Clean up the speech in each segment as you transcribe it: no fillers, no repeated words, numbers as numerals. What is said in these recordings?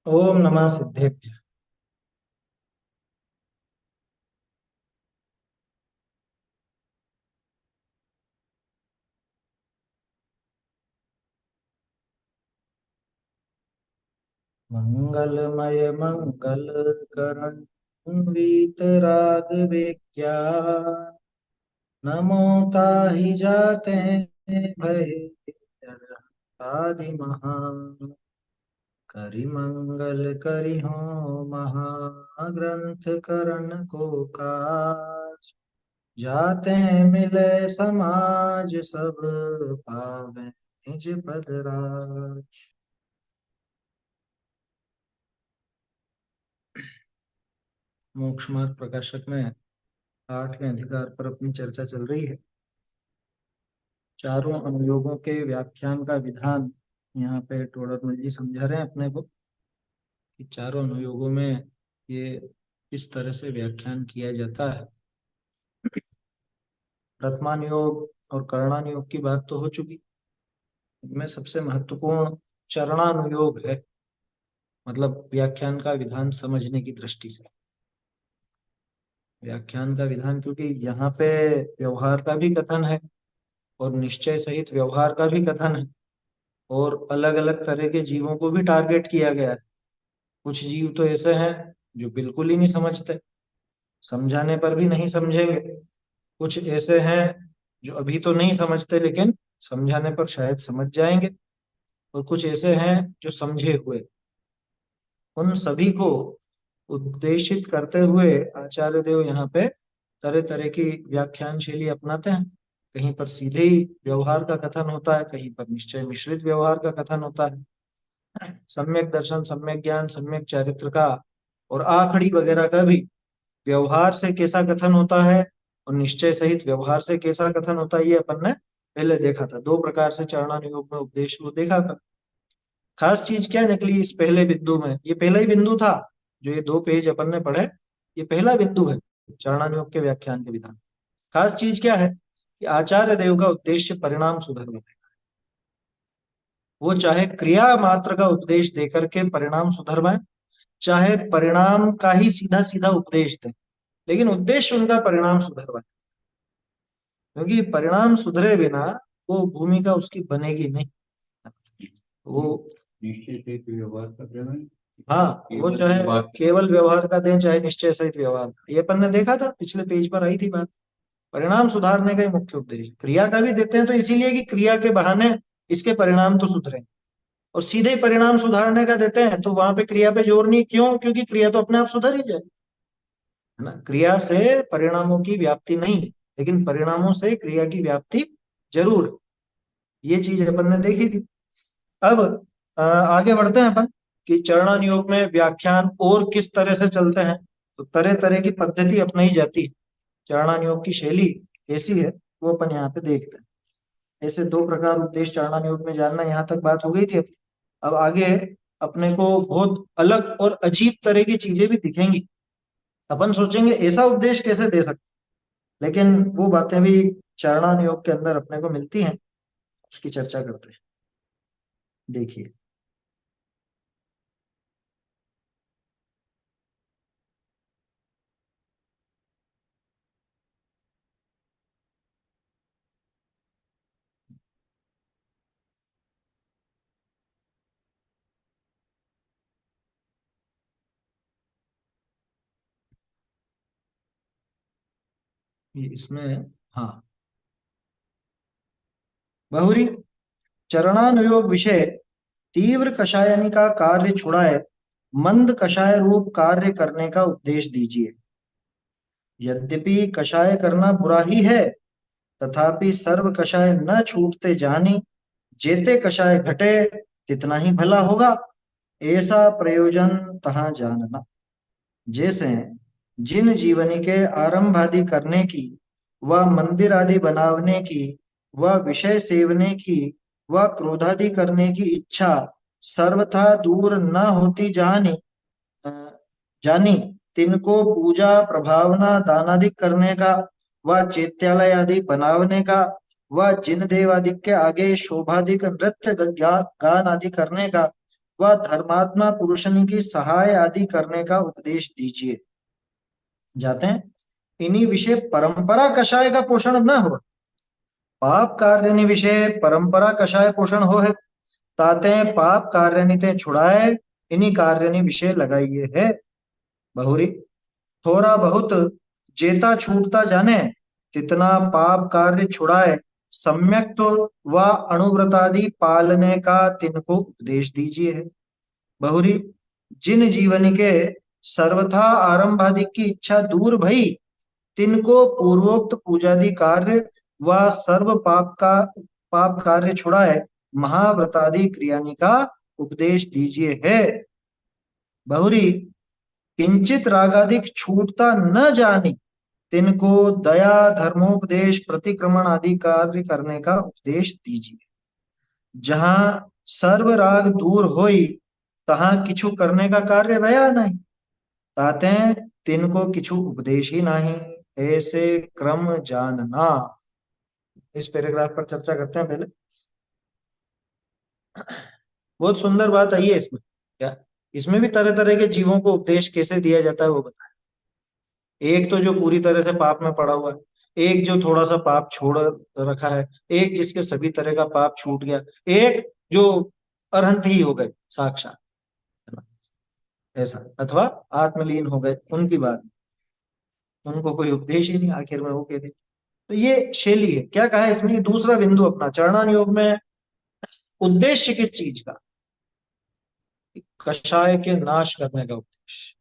ओम नमः सिद्धेभ्य। मंगलमय मंगल करण वीतराग विज्ञान। नमो ताहि जाते भय आदि महान। करि मंगल करि हो महाग्रंथ करण को काज। जाते मिले समाज सब पावे निज पद राज। मोक्ष मार्ग प्रकाशक में 8वें अधिकार पर अपनी चर्चा चल रही है। चारों अनुयोगों के व्याख्यान का विधान यहाँ पे टोडरमल जी समझा रहे हैं अपने को कि चारों अनुयोगों में ये किस तरह से व्याख्यान किया जाता है। प्रथमानुयोग और करणानुयोग की बात तो हो चुकी। इनमें सबसे महत्वपूर्ण चरणानुयोग है, मतलब व्याख्यान का विधान समझने की दृष्टि से। व्याख्यान का विधान क्योंकि यहाँ पे व्यवहार का भी कथन है और निश्चय सहित व्यवहार का भी कथन है, और अलग अलग तरह के जीवों को भी टारगेट किया गया है। कुछ जीव तो ऐसे हैं जो बिल्कुल ही नहीं समझते, समझाने पर भी नहीं समझेंगे। कुछ ऐसे हैं जो अभी तो नहीं समझते लेकिन समझाने पर शायद समझ जाएंगे, और कुछ ऐसे हैं जो समझे हुए। उन सभी को उद्देशित करते हुए आचार्य देव यहाँ पे तरह तरह की व्याख्यान शैली अपनाते हैं। कहीं पर सीधे ही व्यवहार का कथन होता है, कहीं पर निश्चय मिश्रित व्यवहार का कथन होता है। सम्यक दर्शन, सम्यक ज्ञान, सम्यक चारित्र का और आखड़ी वगैरह का भी व्यवहार से कैसा कथन होता है और निश्चय सहित व्यवहार से कैसा कथन होता है, ये अपन ने पहले देखा था। दो प्रकार से चरणानुयोग में उपदेश को देखा था। खास चीज क्या निकली इस पहले बिंदु में? ये पहला ही बिंदु था जो ये 2 पेज अपन ने पढ़े, ये पहला बिंदु है चरणानुयोग के व्याख्यान के विधान। खास चीज क्या है कि आचार्य देव का उद्देश्य परिणाम सुधरना है। वो चाहे क्रिया मात्र का उपदेश देकर के परिणाम सुधरवाए, चाहे परिणाम का ही सीधा सीधा उपदेश दे, लेकिन उद्देश्य उनका परिणाम सुधरवाए। क्योंकि परिणाम सुधरे बिना वो भूमिका उसकी बनेगी नहीं। वो निश्चय से व्यवहार कर देना। हाँ, वो चाहे केवल व्यवहार का दें चाहे निश्चय सहित व्यवहार का। ये अपन ने देखा था, पिछले पेज पर आई थी बात। परिणाम सुधारने का ही मुख्य उद्देश्य। क्रिया का भी देते हैं तो इसीलिए कि क्रिया के बहाने इसके परिणाम तो सुधरे, और सीधे ही परिणाम सुधारने का देते हैं तो वहां पे क्रिया पे जोर नहीं। क्यों? क्योंकि क्रिया तो अपने आप सुधर ही जाए, है ना। क्रिया से परिणामों की व्याप्ति नहीं, लेकिन परिणामों से क्रिया की व्याप्ति जरूर है। ये चीज अपन ने देखी थी। अब आगे बढ़ते हैं अपन कि चरणानुयोग में व्याख्यान और किस तरह से चलते हैं। तो तरह तरह की पद्धति अपनाई जाती है। चरणानुयोग की शैली कैसी है वो अपन यहाँ पे देखते हैं। ऐसे 2 प्रकार उपदेश चरणानुयोग में जानना, यहाँ तक बात हो गई थी। अब आगे अपने को बहुत अलग और अजीब तरह की चीजें भी दिखेंगी। अपन सोचेंगे ऐसा उपदेश कैसे दे सकते, लेकिन वो बातें भी चरणानुयोग के अंदर अपने को मिलती हैं। उसकी चर्चा करते हैं। देखिए, ये इसमें, हाँ, बहुरी चरणानुयोग विषय तीव्र कषायनी का कार्य छुड़ाए मंद कषाय रूप कार्य करने का उपदेश दीजिए। यद्यपि कषाय करना बुरा ही है, तथापि सर्व कषाय न छूटते जानी, जेते कषाय घटे तितना ही भला होगा, ऐसा प्रयोजन तहाँ जानना। जैसे जिन जीवनी के आरंभ आदि करने की, व मंदिर आदि बनावने की, व विषय सेवने की, व क्रोधादि करने की इच्छा सर्वथा दूर न होती जानी, अ, जानी तिनको पूजा प्रभावना दानादि करने का, व चैत्यालय आदि बनावने का, व जिन देव आदि के आगे शोभादिक नृत्य गान आदि करने का, व धर्मात्मा पुरुषनि की सहाय आदि करने का उपदेश दीजिए। जाते हैं। इन्हीं विषय परंपरा कषाय का पोषण न हो, पाप कार्य विषय परंपरा कषाय पोषण हो है। ताते पाप कार्य निते छुड़ाए, इन्हीं कार्य विषय लगाइए है। बहुरी थोड़ा बहुत जेता छूटता जाने, तितना पाप कार्य छुड़ाए, सम्यक तो व अणुव्रतादि पालने का तिनको उपदेश दीजिए है। बहुरी जिन जीवन के सर्वथा आरंभादि की इच्छा दूर भई, तिनको पूर्वोक्त पूजादि कार्य व सर्व पाप कार्य छुड़ाए, महाव्रतादि क्रियानि का उपदेश दीजिए है। बहुरी किंचित रागादिक छूटता न जानी, तिनको दया धर्मोपदेश प्रतिक्रमण आदि कार्य करने का उपदेश दीजिए। जहां सर्व राग दूर होई, तहां किछु करने का कार्य रहा नहीं, ताते तिनको किछु उपदेश ही नहीं, ऐसे क्रम जानना। इस पैराग्राफ पर चर्चा करते हैं पहले। बहुत सुंदर बात आई है इसमें। क्या इसमें भी तरह तरह के जीवों को उपदेश कैसे दिया जाता है वो बताया। एक तो जो पूरी तरह से पाप में पड़ा हुआ है, एक जो थोड़ा सा पाप छोड़ रखा है, एक जिसके सभी तरह का पाप छूट गया, एक जो अरहंत ही हो गए साक्षात, है ना, ऐसा, अथवा आत्मलीन हो गए, उनकी बात। उनको कोई उपदेश ही नहीं, आखिर में वो कहते। तो ये शैली है। क्या कहा है इसमें, ये दूसरा बिंदु अपना चरणान योग में उद्देश्य किस चीज का, कषाय के नाश करने का उद्देश्य,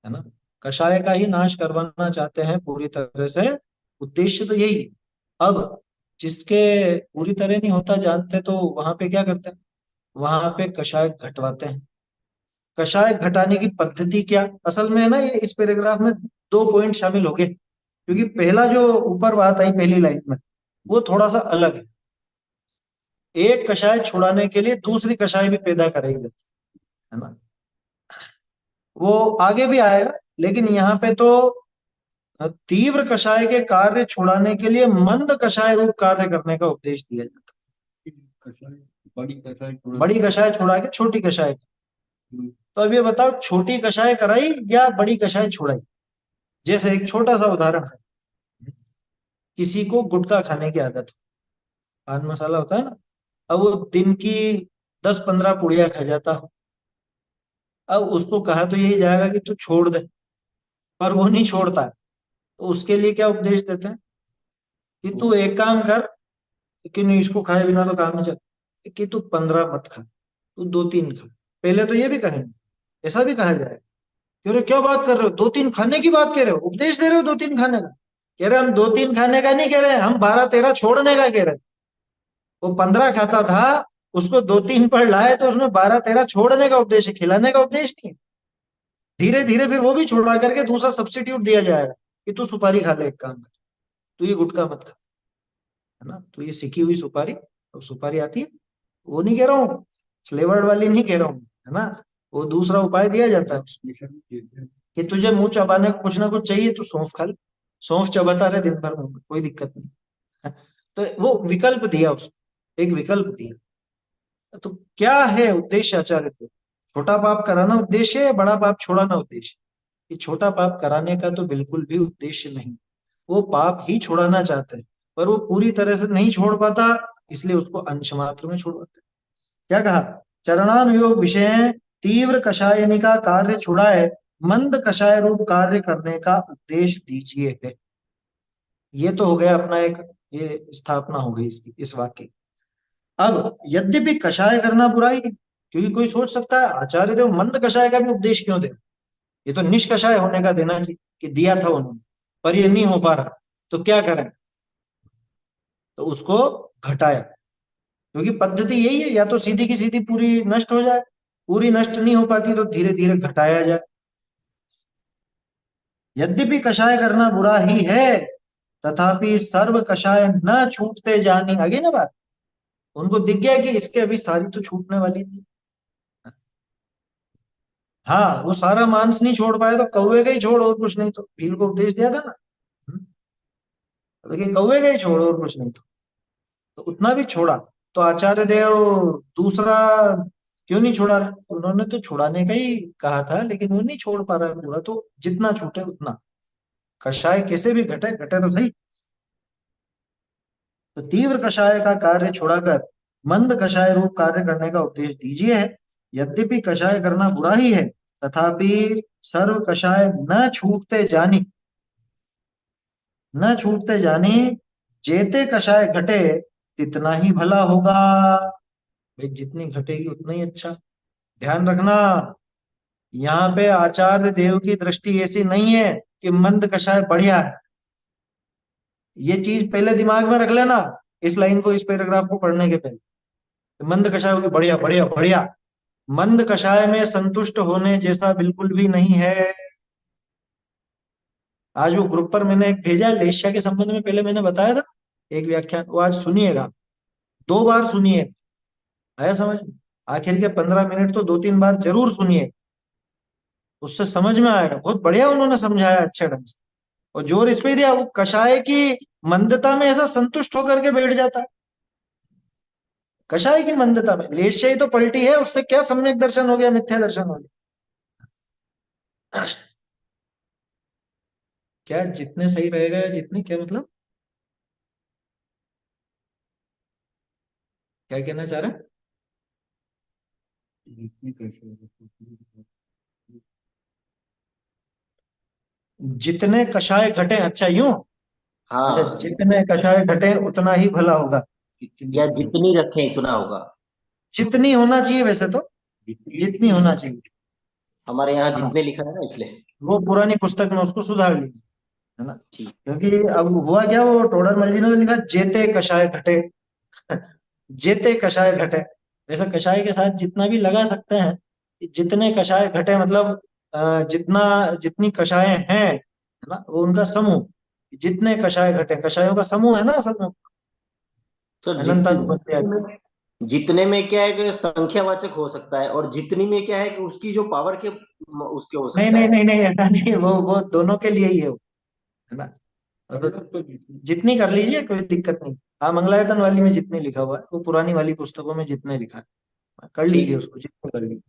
है ना। कषाय का ही नाश करवाना चाहते हैं पूरी तरह से, उद्देश्य तो यही है। अब जिसके पूरी तरह नहीं होता जानते, तो वहां पे क्या करते हैं, वहां पे कषाय घटवाते हैं। कषाय घटाने की पद्धति क्या, असल में है ना, ये इस पैराग्राफ में दो पॉइंट शामिल हो गए। क्योंकि पहला जो ऊपर बात आई पहली लाइन में, वो थोड़ा सा अलग है। एक कषाय छुड़ाने के लिए दूसरी कषाय भी पैदा कराई जाती है ना, वो आगे भी आएगा। लेकिन यहाँ पे तो तीव्र कषाय के कार्य छुड़ाने के लिए मंद कषाय रूप कार्य करने का उपदेश दिया जाता कषाय, बड़ी कषाय है। थोड़ा। बड़ी कषाय छुड़ा के छोटी कषाय। तो अब ये बताओ, छोटी कषाय कराई या बड़ी कषाय छुड़ाई। जैसे एक छोटा सा उदाहरण है, किसी को गुटखा खाने की आदत हो, पान मसाला होता है ना, अब वो दिन की 10-15 पुड़िया खा जाता हो। अब उसको कहा तो यही जाएगा कि तू छोड़ दे, पर वो नहीं छोड़ता है। तो उसके लिए क्या उपदेश देते हैं कि तू एक काम कर, कि नहीं, इसको खाए बिना तो काम नहीं चल, कि तू 15 मत खा, तू 2-3 खा। पहले तो ये भी कहेंगे, ऐसा भी कहा जाएगा कि अरे क्या बात कर रहे हो, 2-3 खाने की बात कह रहे हो, उपदेश दे रहे हो 2-3 खाने का। कह रहे हम 2-3 खाने का नहीं कह रहे, हम 12-13 छोड़ने का कह रहे। वो 15 खाता था, उसको 2-3 पर लाए, तो उसमें 12-13 छोड़ने का उपदेश है, खिलाने का उपदेश नहीं है। धीरे धीरे फिर वो भी छुड़वा करके दूसरा सब्स्टिट्यूट दिया जाएगा कि तू सुपारी खा ले, एक काम कर, तू ये गुटखा मत खा, है ना, तो ये सिकी हुई सुपारी, तो सुपारी आती है, वो नहीं कह रहा हूँ, फ्लेवर्ड वाली नहीं कह रहा हूँ, है ना। वो दूसरा उपाय दिया जाता है कि तुझे मुंह चबाने को कुछ ना कुछ चाहिए, तू सौंफ खा ले, सौंफ चबाता रहे दिन भर, में कोई दिक्कत नहीं है। तो वो विकल्प दिया उसको, एक विकल्प दिया। तो क्या है उद्देश्य आचार्य को, छोटा पाप कराना उद्देश्य है या बड़ा पाप छोड़ाना उद्देश्य। कि छोटा पाप कराने का तो बिल्कुल भी उद्देश्य नहीं, वो पाप ही छोड़ाना चाहते हैं, पर वो पूरी तरह से नहीं छोड़ पाता, इसलिए उसको अंश मात्र में छोड़वाते हैं। क्या कहा, चरणानुयोग विषय तीव्र कषायनी का कार्य छुड़ाए, मंद कषाय रूप कार्य करने का उपदेश दीजिए है। ये तो हो गया अपना एक, ये स्थापना हो गई इसकी, इस वाक्य की। अब यद्यपि कषाय करना बुराई नहीं, क्योंकि कोई सोच सकता है आचार्य देव मंद कषाय का भी उपदेश क्यों दे, ये तो निष्कषाय होने का देना चाहिए, कि दिया था उन्होंने पर ये नहीं हो पा रहा, तो क्या करें, तो उसको घटाया। क्योंकि पद्धति यही है, या तो सीधी की सीधी पूरी नष्ट हो जाए, पूरी नष्ट नहीं हो पाती तो धीरे धीरे घटाया जाए। यद्यपि कषाय करना बुरा ही है, तथापि सर्व कषाय न छूटते जानी, आगे ना बात, उनको दिख गया कि इसके अभी सारी तो छूटने वाली थी। हाँ, वो सारा मांस नहीं छोड़ पाए तो कौवे का ही छोड़, और कुछ नहीं, तो भील को उपदेश दिया था ना। देखिए कौवे का ही छोड़, और कुछ नहीं, तो उतना भी छोड़ा। तो आचार्य देव दूसरा क्यों नहीं छुड़ा रहा? उन्होंने तो छुड़ाने का ही कहा था, लेकिन वो नहीं छोड़ पा रहा है पूरा, तो जितना छूटे उतना। कषाय कैसे भी घटे, घटे तो सही। तो तीव्र कषाय का कार्य छुड़ाकर मंद कषाय रूप कार्य करने का उपदेश दीजिए है। यद्यपि कषाय करना बुरा ही है, तथापि सर्व कषाय न छूटते जानी, जेते कषाय घटे तितना ही भला होगा। भाई जितनी घटेगी उतना ही अच्छा। ध्यान रखना, यहाँ पे आचार्य देव की दृष्टि ऐसी नहीं है कि मंद कषाय बढ़िया है। ये चीज पहले दिमाग में रख लेना, इस लाइन को, इस पैराग्राफ को पढ़ने के पहले। मंद कषाय होगी बढ़िया बढ़िया बढ़िया। मंद कषाय में संतुष्ट होने जैसा बिल्कुल भी नहीं है। आज वो ग्रुप पर मैंने एक भेजा है लेस्या के संबंध में, पहले मैंने बताया था एक व्याख्यान, वो आज सुनिएगा, 2 बार सुनिए। आया समझ में? आखिर के 15 मिनट तो 2-3 बार जरूर सुनिए, उससे समझ में आएगा। बहुत बढ़िया उन्होंने समझाया अच्छे ढंग से। और जोर इस पे दिया, वो कषाय की मंदता में ऐसा संतुष्ट होकर के बैठ जाता है। कषाय की मंदता में, लेश्य ही तो पलटी है, उससे क्या सम्यक दर्शन हो गया, मिथ्या दर्शन हो गया। क्या जितने सही रहेगा, या जितने, क्या मतलब, क्या कहना चाह रहे हैं? जितनी कैसे होगा, जितने कषाय घटे, अच्छा यूं। अच्छा, हाँ, जितने कषाय घटे उतना ही भला होगा। जितनी या जितनी रखें उतना होगा। जितनी होना चाहिए वैसे तो, जितनी जितनी होना चाहिए। हमारे यहाँ हाँ, जितने लिखा है ना, इसलिए। वो पुरानी पुस्तक में उसको सुधार लीजिए, है ना। ठीक। क्योंकि अब हुआ क्या, वो टोडर मल जी ने तो लिखा जेते कषाय घटे। जेते कषाय घटे, वैसे कषाय के साथ जितना भी लगा सकते हैं। जितने कषाय घटे मतलब जितना, जितनी कषाय हैं, है ना, वो उनका समूह। जितने कषाय घटे, कषायों का समूह है ना, समूह। तो अनंत जितने में क्या है कि संख्यावाचक हो सकता है, और जितनी में क्या है कि उसकी जो पावर के उसके हो नहीं सकता नहीं है। नहीं नहीं, ऐसा नहीं है, वो दोनों के लिए ही है वो, है ना। अब मतलब तो जितनी जितनी कर लीजिए, कोई दिक्कत नहीं। हाँ, मंगलायतन वाली में जितने लिखा हुआ है, वो पुरानी वाली पुस्तकों में जितने लिखा है, कर ठीक लीजिए है। उसको, जितने कर लीजिए।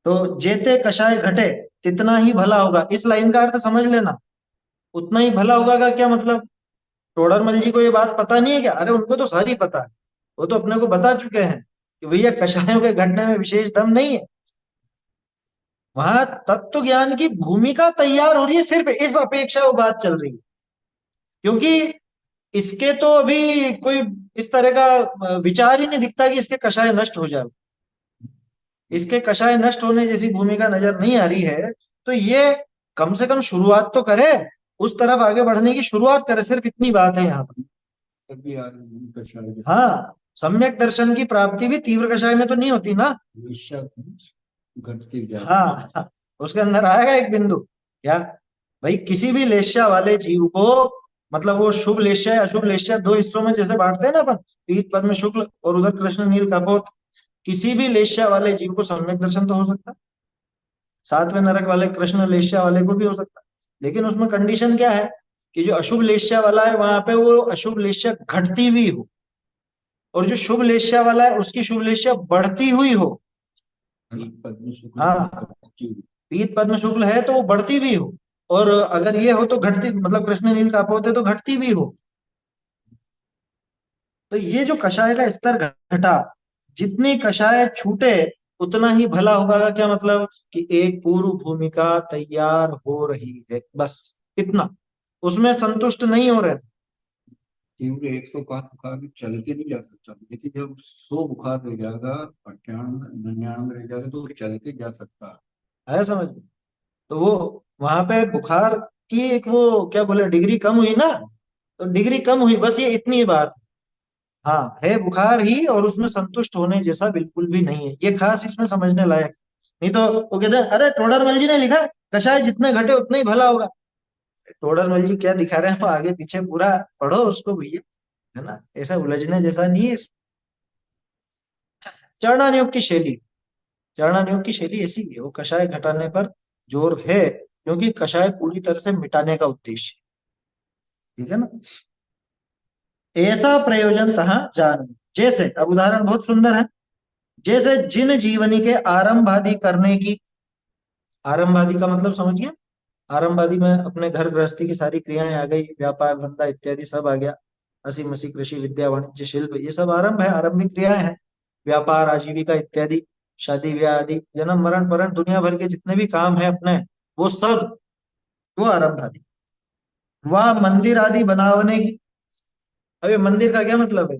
तो जेते कषाय घटे तितना ही भला होगा, इस लाइन का अर्थ समझ लेना। उतना ही भला होगा का क्या मतलब? टोडरमल जी को ये बात पता नहीं है क्या? अरे उनको तो सारी पता है, वो तो अपने को बता चुके हैं कि भैया कषायों के घटने में विशेष दम नहीं है। वहां तत्व ज्ञान की भूमिका तैयार हो रही है, सिर्फ इस अपेक्षा वो बात चल रही है। क्योंकि इसके तो अभी कोई इस तरह का विचार ही नहीं दिखता कि इसके कषाय नष्ट हो जाए। इसके कषाय नष्ट होने जैसी भूमिका नजर नहीं आ रही है। तो ये कम से कम शुरुआत तो करे, उस तरफ आगे बढ़ने की शुरुआत करे, सिर्फ इतनी बात है यहाँ पर। कभी आदमी कषाय हाँ, सम्यक दर्शन की प्राप्ति भी तीव्र कषाय में तो नहीं होती ना। हमेशा घटती जाती है। हाँ, हाँ, उसके अंदर आएगा एक बिंदु, क्या भाई, किसी भी लेश्या वाले जीव को, मतलब वो शुभ लेश्या या अशुभ लेश्या, 2 हिस्सों में जैसे बांटते हैं ना अपन, पीत पद्म शुक्ल और उधर कृष्ण नील कपोत। किसी भी लेश्या वाले जीव को सम्यक दर्शन तो हो सकता है, 7वें नरक वाले कृष्ण लेश्या वाले को भी हो सकता है। लेकिन उसमें कंडीशन क्या है, कि जो अशुभ लेश्या वाला है वहां पे वो अशुभ लेश्या घटती हुई हो, और जो शुभ लेश्या वाला है उसकी शुभ लेश्या बढ़ती हुई हो। पद्म शुक्ल की हाँ, घटती हुई। पीत पद्म शुक्ल है तो वो बढ़ती भी हो, और अगर ये हो तो घटती, मतलब कृष्ण नील काप होते तो घटती भी हो। तो ये जो कषाय का स्तर घटा, जितनी कषाय छूटे उतना ही भला होगा का क्या मतलब, कि एक पूर्व भूमिका तैयार हो रही है, बस इतना। उसमें संतुष्ट नहीं हो रहे। तीव्र 105 बुखार भी चल के नहीं जा सकता, लेकिन जब 100 बुखार रह जाएगा, 98 99 रह जाएगा, तो वो चल के जा सकता है। है समझ में? तो वो वहां पे बुखार की एक, वो क्या बोले, डिग्री कम हुई ना, तो डिग्री कम हुई, बस ये इतनी ही बात है। हाँ, है बुखार ही, और उसमें संतुष्ट होने जैसा बिल्कुल भी नहीं है, ये खास इसमें समझने लायक। नहीं तो वो कहते हैं, अरे टोडरमल जी ने लिखा कषाय जितने घटे उतना ही भला होगा। टोडरमल जी क्या दिखा रहे हैं, वो आगे पीछे पूरा पढ़ो उसको भैया, है ना। ऐसा उलझने जैसा नहीं है चरणानुयोग की शैली। चरणानुयोग की शैली ऐसी है, वो कषाय घटाने पर जोर है, क्योंकि कषाय पूरी तरह से मिटाने का उद्देश्य है। ठीक है ना। ऐसा प्रयोजन तहा जान, जैसे, अब उदाहरण बहुत सुंदर है, जैसे जिन जीवनी के आरंभ आदि करने की, आरंभ आदि का मतलब समझिए, आरंभ आदि में अपने घर गृहस्थी की सारी क्रियाएं आ गई, व्यापार धंधा इत्यादि सब आ गया, हंसी मसी कृषि विद्या वाणिज्य शिल्प, ये सब आरंभ है, आरंभिक क्रियाएं हैं, व्यापार आजीविका इत्यादि, शादी ब्याह आदि, जन्म मरण परण, दुनिया भर के जितने भी काम है अपने, वो सब, वो आरंभ आदि। वह मंदिर आदि बनावने की, अब ये मंदिर का क्या मतलब है,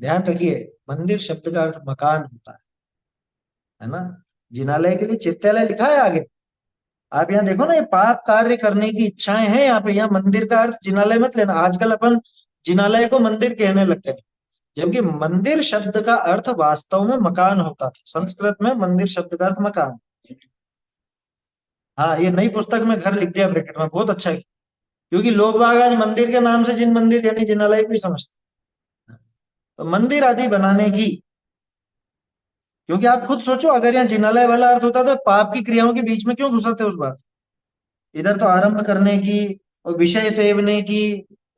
ध्यान रखिए, मंदिर शब्द का अर्थ मकान होता है ना। जिनालय के लिए चित्तालय लिखा है आगे, आप यहाँ देखो ना, ये पाप कार्य करने की इच्छाएं हैं यहाँ पे, यहाँ मंदिर का अर्थ जिनालय मत लेना, आजकल अपन जिनालय को मंदिर कहने लगते हैं, जबकि मंदिर शब्द का अर्थ वास्तव में मकान होता था, संस्कृत में मंदिर शब्द का अर्थ मकान। हाँ, ये नई पुस्तक में घर लिख दिया ब्रैकेट में, बहुत अच्छा है, क्योंकि लोग बाग आज मंदिर के नाम से जिन मंदिर यानी जिनालय को ही समझते हैं। तो मंदिर आदि बनाने की, क्योंकि आप खुद सोचो, अगर यहाँ जिनालय वाला अर्थ होता तो पाप की क्रियाओं के बीच में क्यों घुसाते उस बात, इधर तो आरंभ करने की और विषय सेवने की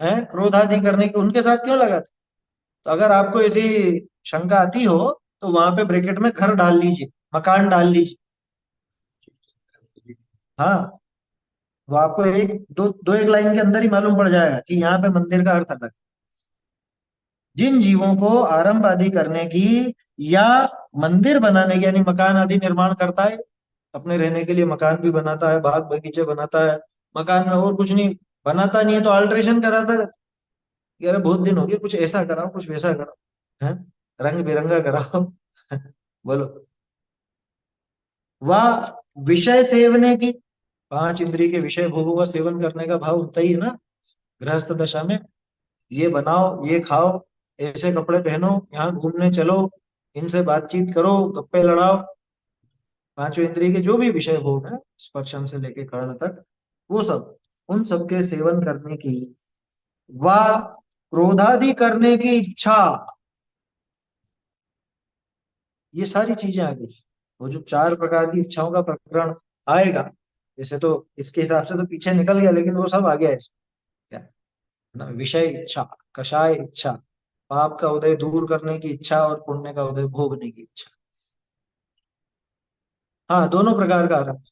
है, क्रोध आदि करने की, उनके साथ क्यों लगाते। तो अगर आपको ऐसी शंका आती हो तो वहां पे ब्रैकेट में घर डाल लीजिए, मकान डाल लीजिए। हाँ, वो आपको एक दो दो एक लाइन के अंदर ही मालूम पड़ जाएगा कि यहाँ पे मंदिर का अर्थ अलग है। जिन जीवों को आरंभ आदि करने की या मंदिर बनाने की यानी मकान आदि निर्माण करता है, अपने रहने के लिए मकान भी बनाता है, बाग बगीचे बनाता है, मकान में और कुछ नहीं, बनाता नहीं है तो अल्ट्रेशन कराता रहता है, अरे बहुत दिन हो गए, कुछ ऐसा कराओ कुछ वैसा कराओ, है, रंग बिरंगा कराओ। बोलो। वह विषय सेवने की, पांच इंद्रिय के विषय भोगों का सेवन करने का भाव होता ही है ना गृहस्थ दशा में, ये बनाओ ये खाओ, ऐसे कपड़े पहनो, यहाँ घूमने चलो, इनसे बातचीत करो, गप्पे लड़ाओ, पांचों इंद्रिय के जो भी विषय भोग है, स्पर्शन से लेके कर्ण तक, वो सब, उन सब के सेवन करने की, वा क्रोधादि करने की इच्छा, ये सारी चीजें आ गई। वो जो चार प्रकार की इच्छाओं का प्रकरण आएगा, जैसे तो इसके हिसाब से तो पीछे निकल गया, लेकिन वो सब आ गया इसमें, क्या है ना, विषय इच्छा, कषाय इच्छा, पाप का उदय दूर करने की इच्छा और पुण्य का उदय भोगने की इच्छा। हाँ, दोनों प्रकार का आरंभ,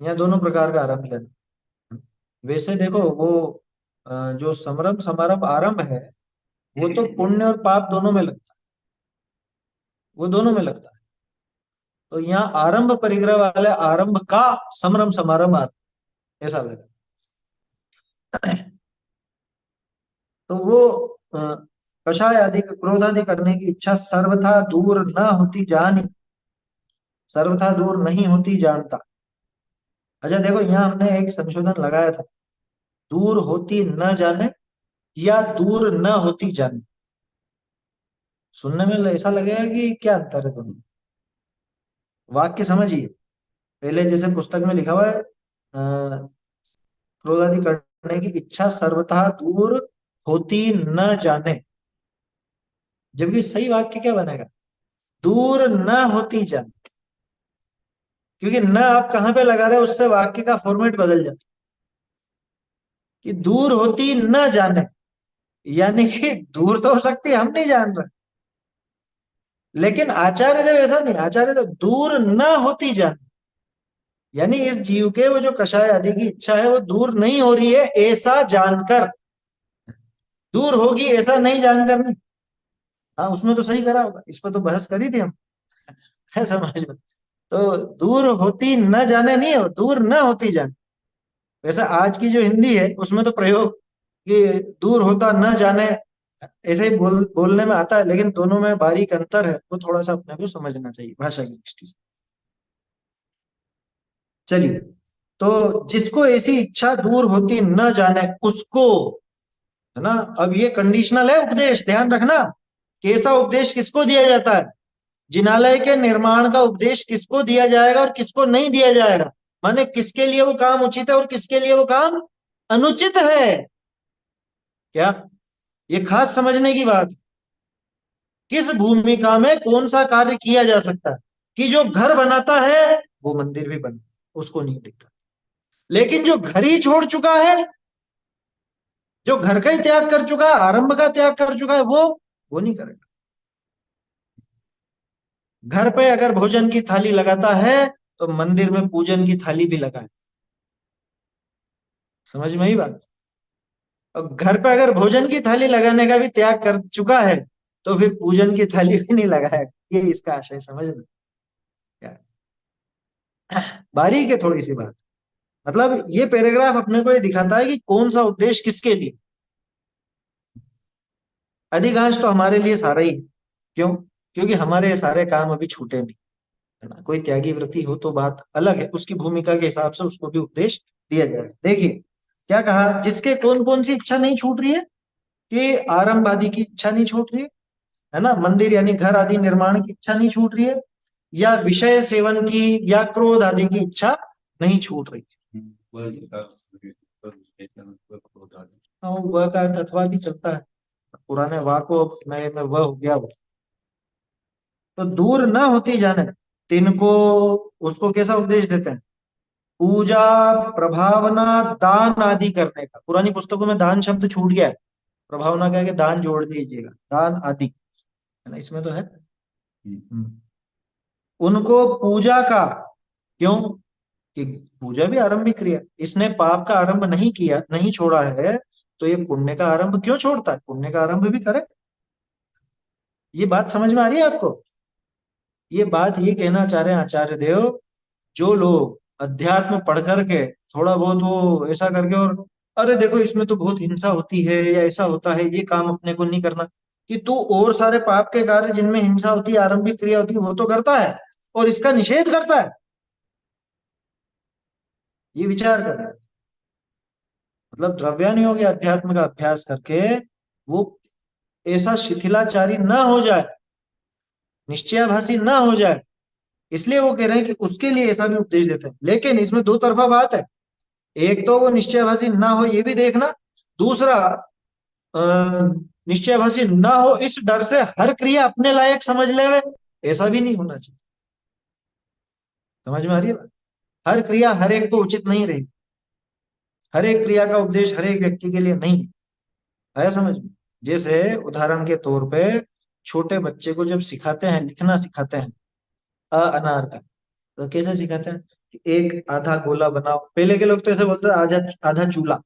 यहाँ दोनों प्रकार का आरंभ लेना। वैसे देखो वो जो समरम समारंभ आरंभ है, वो तो पुण्य और पाप दोनों में लगता है, वो दोनों में लगता है। तो यहाँ आरंभ परिग्रह वाले आरंभ का समरम समारंभ आरंभ ऐसा लगा। तो वो कषाय आदि क्रोध आदि करने की इच्छा सर्वथा दूर न होती जानी, सर्वथा दूर नहीं होती जानता। अच्छा देखो, यहाँ हमने एक संशोधन लगाया था, दूर होती न जाने या दूर न होती जाने, सुनने में ऐसा लगेगा कि क्या अंतर है दोनों, वाक्य समझिए। पहले जैसे पुस्तक में लिखा हुआ है, क्रोध आदि करने की इच्छा सर्वथा दूर होती न जाने, जबकि सही वाक्य क्या बनेगा, दूर न होती जाने, क्योंकि न आप कहां पे लगा रहे हो उससे वाक्य का फॉर्मेट बदल जाता, कि दूर होती न जाने, यानी कि दूर तो हो सकती है, हम नहीं जान रहे, लेकिन आचार्य देव ऐसा नहीं, आचार्य देव दूर न होती जाने, यानी इस जीव के वो जो कषाय आदि की इच्छा है वो दूर नहीं हो रही है ऐसा जानकर, दूर होगी ऐसा नहीं जानकर नहीं। हाँ, उसमें तो सही करा होगा, इस पर तो बहस करी थी हम, है समाज में। तो दूर होती न जाने नहीं हो, दूर न होती जाने। वैसे आज की जो हिंदी है उसमें तो प्रयोग कि दूर होता न जाने, ऐसे ही बोलने में आता है, लेकिन दोनों में बारीक अंतर है, वो थोड़ा सा अपने को समझना चाहिए भाषा की दृष्टि से। चलिए, तो जिसको ऐसी इच्छा दूर होती न जाने उसको, है ना, अब ये कंडीशनल है उपदेश, ध्यान रखना, कैसा उपदेश किसको दिया जाता है, जिनालय के निर्माण का उपदेश किसको दिया जाएगा और किसको नहीं दिया जाएगा, माने किसके लिए वो काम उचित है और किसके लिए वो काम अनुचित है, क्या, ये खास समझने की बात है। किस भूमिका में कौन सा कार्य किया जा सकता है, कि जो घर बनाता है वो मंदिर भी बना, उसको नहीं दिक्कत, लेकिन जो घर ही छोड़ चुका है जो घर का ही त्याग कर चुका है, आरंभ का त्याग कर चुका है, वो नहीं करेगा। घर पे अगर भोजन की थाली लगाता है तो मंदिर में पूजन की थाली भी लगाए। समझ में ही बात। और घर पे अगर भोजन की थाली लगाने का भी त्याग कर चुका है तो फिर पूजन की थाली भी नहीं लगाएगा। ये इसका आशय समझ में क्या। बारीक है थोड़ी सी बात। मतलब ये पैराग्राफ अपने को ये दिखाता है कि कौन सा उद्देश्य किसके लिए। अधिकांश तो हमारे लिए सारा ही है। क्यों? क्योंकि हमारे ये सारे काम अभी छूटे नहीं, है ना। कोई त्यागी व्रती हो तो बात अलग है, उसकी भूमिका के हिसाब से उसको भी उपदेश दिया जाए। देखिए क्या कहा, जिसके कौन कौन सी इच्छा नहीं छूट रही है, कि आरंभ आदि की इच्छा नहीं छूट रही है ना, मंदिर यानी घर आदि निर्माण की इच्छा नहीं छूट रही है, या विषय सेवन की या क्रोध आदि की इच्छा नहीं छूट रही है। हाँ, वह का अर्थ अथवा भी चलता है, पुराने वाह को अब नए में वह हो गया वो। तो दूर न होती जाने तिनको, उसको कैसा उपदेश देते हैं, पूजा प्रभावना दान आदि करने का। पुरानी पुस्तकों में दान शब्द छूट गया है, प्रभावना क्या है कि दान जोड़ दीजिएगा, दान आदि, है ना, इसमें तो है। उनको पूजा का, क्यों कि पूजा भी आरंभिक क्रिया, इसने पाप का आरंभ नहीं किया, नहीं छोड़ा है, तो ये पुण्य का आरंभ क्यों छोड़ता है, पुण्य का आरंभ भी करे। ये बात समझ में आ रही है आपको। ये बात ये कहना चाह रहे हैं आचार्य देव, जो लोग अध्यात्म पढ़ करके थोड़ा बहुत वो ऐसा करके, और अरे देखो इसमें तो बहुत हिंसा होती है या ऐसा होता है, ये काम अपने को नहीं करना, कि तू और सारे पाप के कार्य जिनमें हिंसा होती है, आरंभिक क्रिया होती है, वो तो करता है और इसका निषेध करता है। ये विचार कर, मतलब द्रव्यानुयोग या अध्यात्म का अभ्यास करके वो ऐसा शिथिलाचारी ना हो जाए, निश्चयाभासी ना हो जाए, इसलिए वो कह रहे हैं कि उसके लिए ऐसा भी उपदेश देते हैं। लेकिन इसमें दो तरफा बात है, एक तो वो निश्चयाभासी ना हो ये भी देखना, दूसरा अ, निश्चयाभासी ना हो इस डर से हर क्रिया अपने लायक समझ ले, ऐसा भी नहीं होना चाहिए। समझ में आ रही है बात? हर क्रिया हर एक को उचित नहीं रही, हर एक क्रिया का उपदेश हर एक व्यक्ति के लिए नहीं है। आया समझ में? जैसे उदाहरण के तौर पे छोटे बच्चे को जब सिखाते हैं, लिखना सिखाते हैं, अनार का, तो कैसे सिखाते हैं कि एक आधा गोला बनाओ। पहले के लोग तो ऐसे बोलते थे, आधा आधा चूल्हा,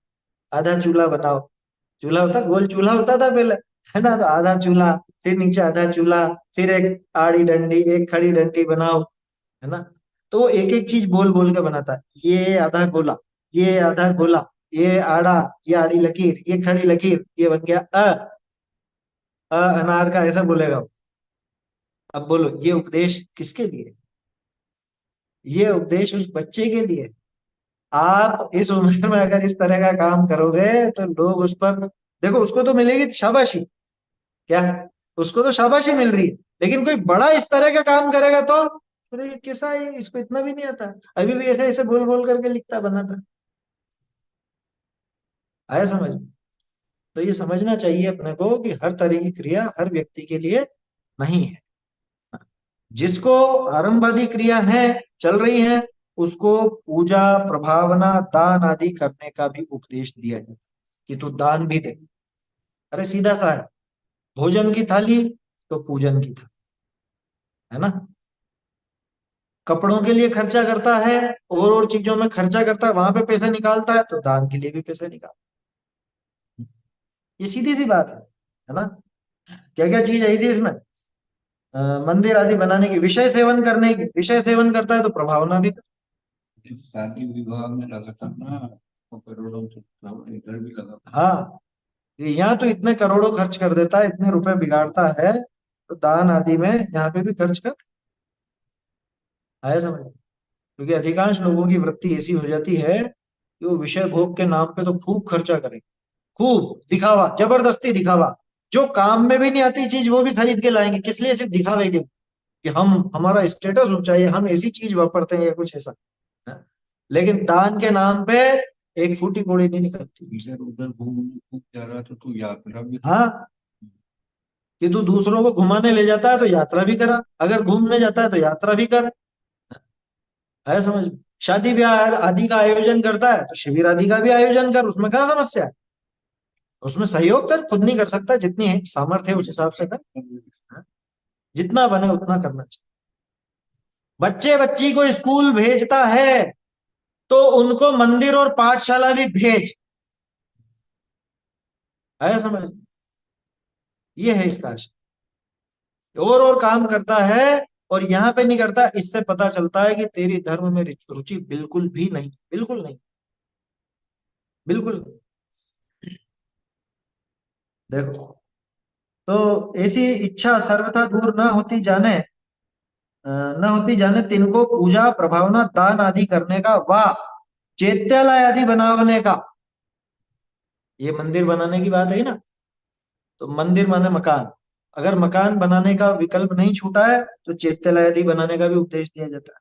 आधा चूल्हा बनाओ। चूल्हा होता, गोल चूल्हा होता था पहले, है ना, तो आधा चूल्हा, फिर नीचे आधा चूल्हा, फिर एक आड़ी डंडी, एक खड़ी डंडी बनाओ, है ना। तो वो एक एक चीज बोल बोल के बनाता है, ये आधा गोला, ये आधा गोला, ये आड़ा, ये आड़ी लकीर, ये खड़ी लकीर, ये बन गया अनार का, ऐसा बोलेगा वो। अब बोलो ये उपदेश किसके लिए? ये उपदेश उस बच्चे के लिए। आप इस उम्र में अगर इस तरह का काम करोगे तो लोग उस पर, देखो उसको तो मिलेगी शाबाशी, क्या, उसको तो शाबाशी मिल रही है, लेकिन कोई बड़ा इस तरह का काम करेगा तो अरे ये कैसा है, इसको इतना भी नहीं आता, अभी भी ऐसे ऐसे बोल बोल करके लिखता बनाता। आया समझ में? तो ये समझना चाहिए अपने को कि हर तरह की क्रिया हर व्यक्ति के लिए नहीं है। जिसको आरंभादि क्रिया है, चल रही है, उसको पूजा प्रभावना दान आदि करने का भी उपदेश दिया जाए कि तू दान भी दे। अरे सीधा सा है, भोजन की थाली तो पूजन की थाली, है ना। कपड़ों के लिए खर्चा करता है, और चीजों में खर्चा करता है, वहां पे पैसे निकालता है, तो दान के लिए भी पैसे निकाल। ये सीधी सी बात है ना। क्या क्या चीज आई थी इसमें, मंदिर आदि बनाने की, विषय सेवन करने की, विषय सेवन करता है तो प्रभावना भी। शादी विवाह में लगातार ना, तो करोड़ों इधर भी लगा। हाँ, ये यहाँ तो इतने करोड़ों खर्च कर देता है, इतने रुपए बिगाड़ता है, तो दान आदि में यहाँ पे भी खर्च कर। आया समझ? क्योंकि अधिकांश लोगों की वृत्ति ऐसी हो जाती है कि वो विषय भोग के नाम पे तो खूब खर्चा करें, खूब दिखावा, जबरदस्ती दिखावा, जो काम में भी नहीं आती चीज वो भी खरीद के लाएंगे, किस लिए, सिर्फ दिखावे के, कि हम, हमारा स्टेटस ऊंचा है, हम ऐसी चीज वापरते हैं या कुछ ऐसा, है? लेकिन दान के नाम पे एक फूटी कौड़ी नहीं निकलती। इधर उधर घूमने खूब जा रहा था तो यात्रा भी। हाँ, कि तू दूसरों को घुमाने ले जाता है तो यात्रा भी करा, अगर घूमने जाता है तो यात्रा भी कर। है समझ में? शादी ब्याह आदि का आयोजन करता है तो शिविर आदि का भी आयोजन कर, उसमें क्या समस्या है? उसमें सहयोग कर, खुद नहीं कर सकता, जितनी है सामर्थ्य है उस हिसाब से कर, हाँ? जितना बने उतना करना चाहिए। बच्चे बच्ची को स्कूल भेजता है तो उनको मंदिर और पाठशाला भी भेज, आया समझ? ये है इसका आशय। और काम करता है और यहाँ पे नहीं करता, इससे पता चलता है कि तेरी धर्म में रुचि बिल्कुल भी नहीं, बिल्कुल नहीं, बिल्कुल नहीं। देखो, तो ऐसी इच्छा सर्वथा दूर न होती जाने, न होती जाने तिनको पूजा प्रभावना दान आदि करने का, व चैत्यालय आदि बनाने का। ये मंदिर बनाने की बात है ना, तो मंदिर माने मकान, अगर मकान बनाने का विकल्प नहीं छूटा है तो चैत्यालय आदि बनाने का भी उपदेश दिया जाता है।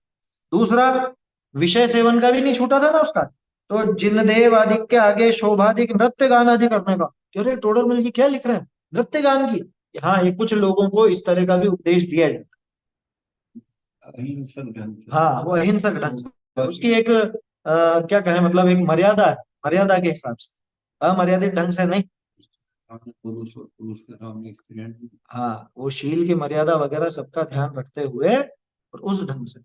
दूसरा, विषय सेवन का भी नहीं छूटा था ना उसका, तो जिनदेव आदि के आगे शोभादिक नृत्य गान आदि करने का। क्यों रे टोडरमल जी क्या लिख रहे हैं, नृत्य गान की? हाँ, ये कुछ लोगों को इस तरह का भी उपदेश दिया जाता अहिंसक ढंग है। से। हाँ, वो अहिंसक ढंग से, उसकी एक क्या कहे, मतलब एक मर्यादा है, मर्यादा के हिसाब से, अमर्यादित ढंग से नहीं। सामने पुरुष और पुरुष के सामने स्त्रियां भी। हाँ, वो शील की मर्यादा वगैरह सबका ध्यान रखते हुए और उस ढंग से,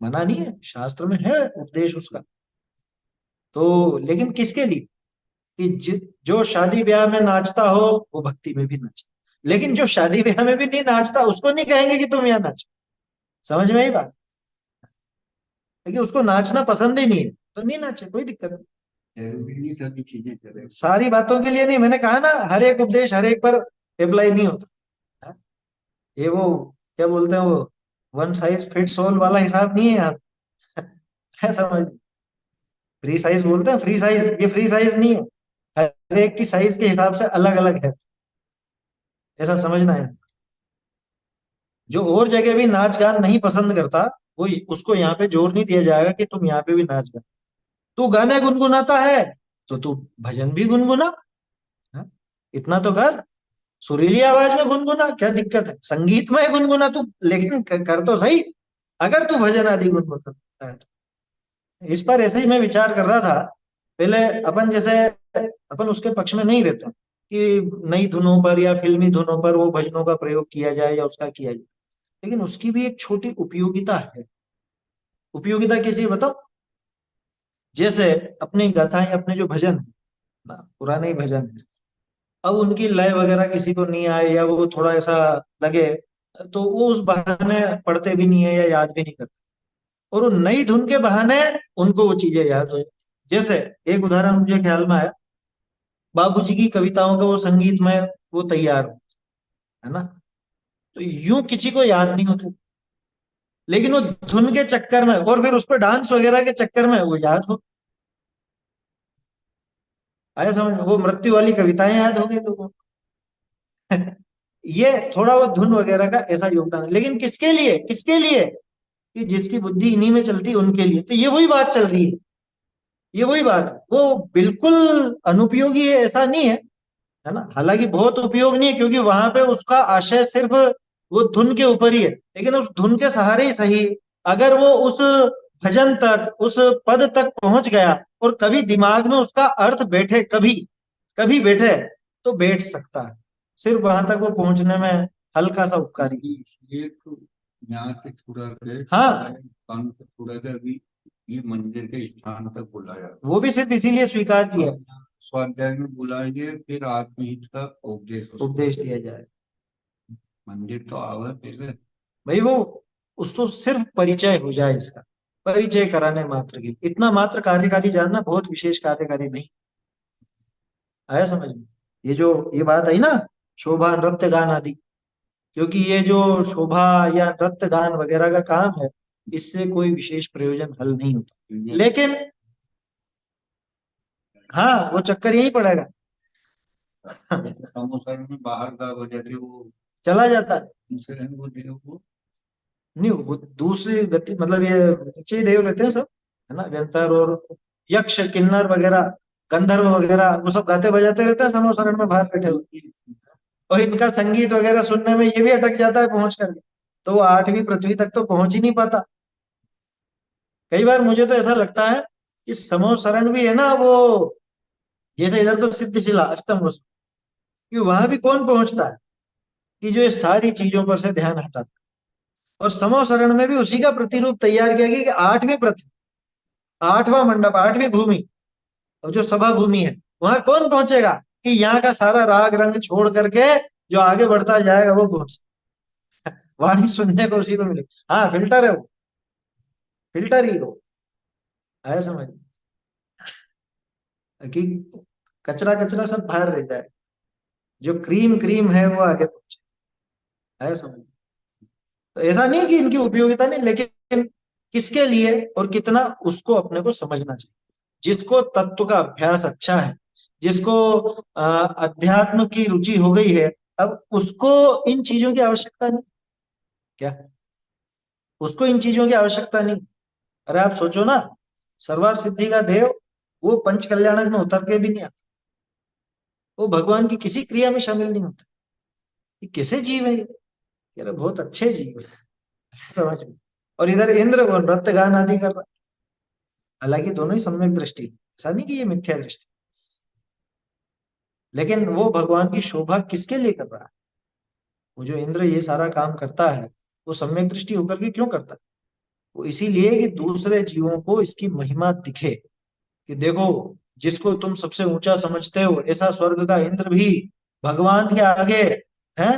मना नहीं है, शास्त्र में है उपदेश उसका। तो लेकिन किसके लिए? कि जो शादी ब्याह में नाचता हो वो भक्ति में भी नाचे, लेकिन जो शादी ब्याह में भी नहीं नाचता उसको नहीं कहेंगे कि तुम यहाँ नाचो। समझ में आई बात? लेकिन उसको नाचना पसंद ही नहीं है तो नहीं नाचे, कोई दिक्कत नहीं। जरूरी नहीं सभी चीजें चले। सारी बातों के लिए नहीं, मैंने कहा ना, हर एक उपदेश हर एक पर अप्लाई नहीं होता है। ये वो क्या बोलते हैं, वो वन साइज फिट्स ऑल वाला हिसाब नहीं है यार। है समझ? फ्री साइज बोलते हैं, फ्री साइज, ये फ्री साइज नहीं है, हर एक की साइज के हिसाब से अलग अलग है, ऐसा समझना है। जो और जगह भी नाच गान नहीं पसंद करता, वो उसको यहाँ पे जोर नहीं दिया जाएगा कि तुम यहाँ पे भी नाच गा। तू गाने गुनगुनाता है तो तू भजन भी गुनगुना, हाँ? इतना तो कर, सुरीली आवाज में गुनगुना, क्या दिक्कत है, संगीत में गुनगुना तू, लेकिन कर तो सही। अगर तू भजन आदि गुनगुनाता है तो। इस पर ऐसे ही मैं विचार कर रहा था। पहले अपन जैसे, अपन उसके पक्ष में नहीं रहते कि नई धुनों पर या फिल्मी धुनों पर वो भजनों का प्रयोग किया जाए या उसका किया जाए, लेकिन उसकी भी एक छोटी उपयोगिता है। उपयोगिता कैसी है बताओ? जैसे अपनी गाथाएं, अपने जो भजन है ना, पुराने ही भजन है, अब उनकी लय वगैरह किसी को नहीं आए या वो थोड़ा ऐसा लगे, तो वो उस बहाने पढ़ते भी नहीं है या याद भी नहीं करते, और वो नई धुन के बहाने उनको वो चीजें याद हो जाती। जैसे एक उदाहरण मुझे ख्याल में आया, बाबूजी की कविताओं का वो संगीत में वो तैयार हो, है ना, तो यूं किसी को याद नहीं होते, लेकिन वो धुन के चक्कर में और फिर उस पर डांस वगैरह के चक्कर में वो याद हो, आया समझ? वो मृत्यु वाली कविताएं याद हो गई लोगों को। ये थोड़ा वो धुन वगैरह का ऐसा योगदान है, लेकिन किसके लिए, किसके लिए? कि जिसकी बुद्धि इन्हीं में चलती है उनके लिए। तो ये वही बात चल रही है, ये वही बात है, वो बिल्कुल अनुपयोगी है ऐसा नहीं है, है ना, हालांकि बहुत उपयोग नहीं है, क्योंकि वहां पे उसका आशय सिर्फ वो धुन के ऊपर ही है, लेकिन उस धुन के सहारे ही सही, अगर वो उस भजन तक, उस पद तक पहुंच गया और कभी दिमाग में उसका अर्थ बैठे, कभी कभी बैठे, तो बैठ सकता है, सिर्फ वहां तक वो पहुंचने में हल्का सा उपकारी। ये तो यहाँ से छुड़ा के हाँ, कान से छुड़ा के अभी ये मंदिर के स्थान तक बुलाया। वो भी सिर्फ इसीलिए स्वीकार किया, स्वाध्याय में बुलाइए, फिर आत्महित का उपदेश हो। उपदेश दिया जाए। मंदिर तो आवे पहले। भाई वो, उसको सिर्फ परिचय हो जाए इसका, परिचय कराने मात्र की, इतना मात्र कार्यकारी जानना, बहुत विशेष कार्यकारी नहीं, आया समझ में? ये जो ये बात आई ना, शोभा नृत्य गान आदि, क्योंकि ये जो शोभा या नृत्य गान वगैरह का काम है, इससे कोई विशेष प्रयोजन हल नहीं होता, लेकिन हाँ, वो चक्कर यही पड़ेगा। समोसा में बाहर का वजह से वो चला जाता है। दूसरे वो देव को। नहीं, वो दूसरी गति, मतलब ये नीचे ही देव रहते हैं सब, है ना, व्यंतर और यक्ष किन्नर वगैरह, गंधर्व वगैरह, वो सब गाते बजाते रहते हैं समोसरण में बाहर बैठे हुए, और इनका संगीत वगैरह सुनने में ये भी अटक जाता है पहुंच करके, तो वो आठवीं पृथ्वी तक तो पहुंच ही नहीं पाता। कई बार मुझे तो ऐसा लगता है कि समोसरण भी है ना, वो जैसे इधर तो सिद्धिशिला अष्टम वस्तु, कि वहां भी कौन पहुंचता है कि जो ये सारी चीजों पर से ध्यान हटाता है। और समो शरण में भी उसी का प्रतिरूप तैयार किया गया कि आठवीं पृथ्वी, आठवां मंडप, आठवीं भूमि, और जो सभा भूमि है, वहां कौन पहुंचेगा कि यहाँ का सारा राग रंग छोड़ करके जो आगे बढ़ता जाएगा वो पहुंचे। वाणी सुनने को उसी को मिले। हाँ, फिल्टर है वो, फिल्टर ही वो, आया समझ, कि कचरा कचरा सब बाहर रह जाए, जो क्रीम क्रीम है वो आगे पहुंचे, आया समझ। तो ऐसा नहीं कि इनकी उपयोगिता नहीं, लेकिन किसके लिए और कितना, उसको अपने को समझना चाहिए। जिसको तत्व का अभ्यास अच्छा है, जिसको अध्यात्म की रुचि हो गई है, अब उसको इन चीजों की आवश्यकता नहीं। क्या, उसको इन चीजों की आवश्यकता नहीं। अरे आप सोचो ना, सर्वार सिद्धि का देव, वो पंच कल्याणक में उतर के भी नहीं आता, वो भगवान की किसी क्रिया में शामिल नहीं होता। ये कैसे जीव है ये? कह रहे बहुत अच्छे जीव है, समझ में। और इधर इंद्र वो नृत्य गान आदि कर रहा है। हालांकि दोनों ही सम्यक दृष्टि है, ऐसा नहीं कि ये मिथ्या दृष्टि, लेकिन वो भगवान की शोभा किसके लिए कर रहा है? वो जो इंद्र ये सारा काम करता है, वो सम्यक दृष्टि होकर के क्यों करता है? वो इसीलिए कि दूसरे जीवों को इसकी महिमा दिखे, कि देखो, जिसको तुम सबसे ऊंचा समझते हो, ऐसा स्वर्ग का इंद्र भी भगवान के आगे है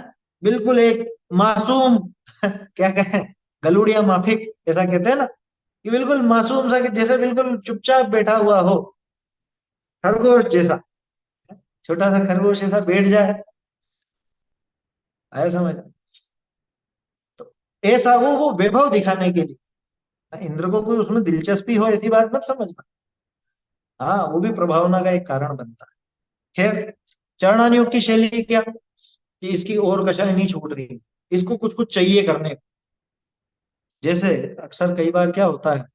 बिल्कुल एक मासूम क्या कहें, गलुड़िया माफिक, ऐसा कहते हैं ना, कि बिल्कुल मासूम सा, कि जैसे बिल्कुल चुपचाप बैठा हुआ हो, खरगोश जैसा, छोटा सा खरगोश ऐसा बैठ जाए, आया समझ। तो ऐसा वो वैभव दिखाने के लिए, इंद्र को कोई उसमें दिलचस्पी हो ऐसी बात मत समझना। हाँ, वो भी प्रभावना का एक कारण बनता है। खैर, चरणानुयोग की शैली क्या, कि इसकी और कक्षाएं नहीं छूट रही, इसको कुछ कुछ चाहिए करने को। जैसे अक्सर कई बार क्या होता है,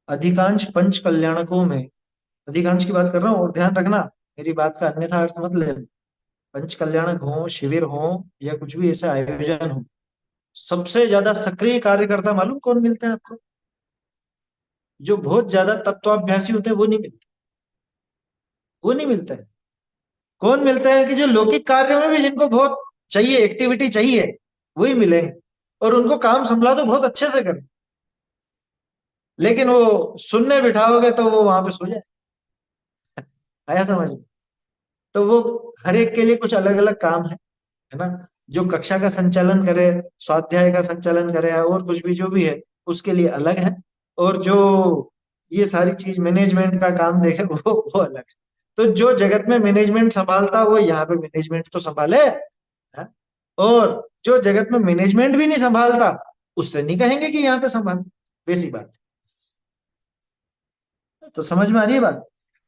अधिकांश पंच कल्याणकों में, अधिकांश की बात कर रहा हूँ, और ध्यान रखना, मेरी बात का अन्यथा अर्थ मत ले। पंच कल्याणक हो, शिविर हो, या कुछ भी ऐसा आयोजन हो, सबसे ज्यादा सक्रिय कार्यकर्ता मालूम कौन मिलते हैं आपको? जो बहुत ज्यादा तत्वाभ्यासी होते हैं वो नहीं मिलते, वो नहीं मिलते हैं। कौन मिलते हैं कि जो लौकिक कार्यों में भी जिनको बहुत चाहिए, एक्टिविटी चाहिए, वही मिलेंगे। और उनको काम संभला तो बहुत अच्छे से करें, लेकिन वो सुनने बिठाओगे तो वो वहां पे सो जाए, आया समझ में। तो वो हर एक के लिए कुछ अलग अलग काम है ना। जो कक्षा का संचालन करे, स्वाध्याय का संचालन करे, और कुछ भी जो भी है, उसके लिए अलग है। और जो ये सारी चीज मैनेजमेंट का काम देखे, वो अलग है। तो जो जगत में मैनेजमेंट संभालता वो यहाँ पे मैनेजमेंट तो संभाले, है? और जो जगत में मैनेजमेंट भी नहीं संभालता, उससे नहीं कहेंगे कि यहाँ पे संभाल, वैसी बात। तो समझ में आ रही है बात?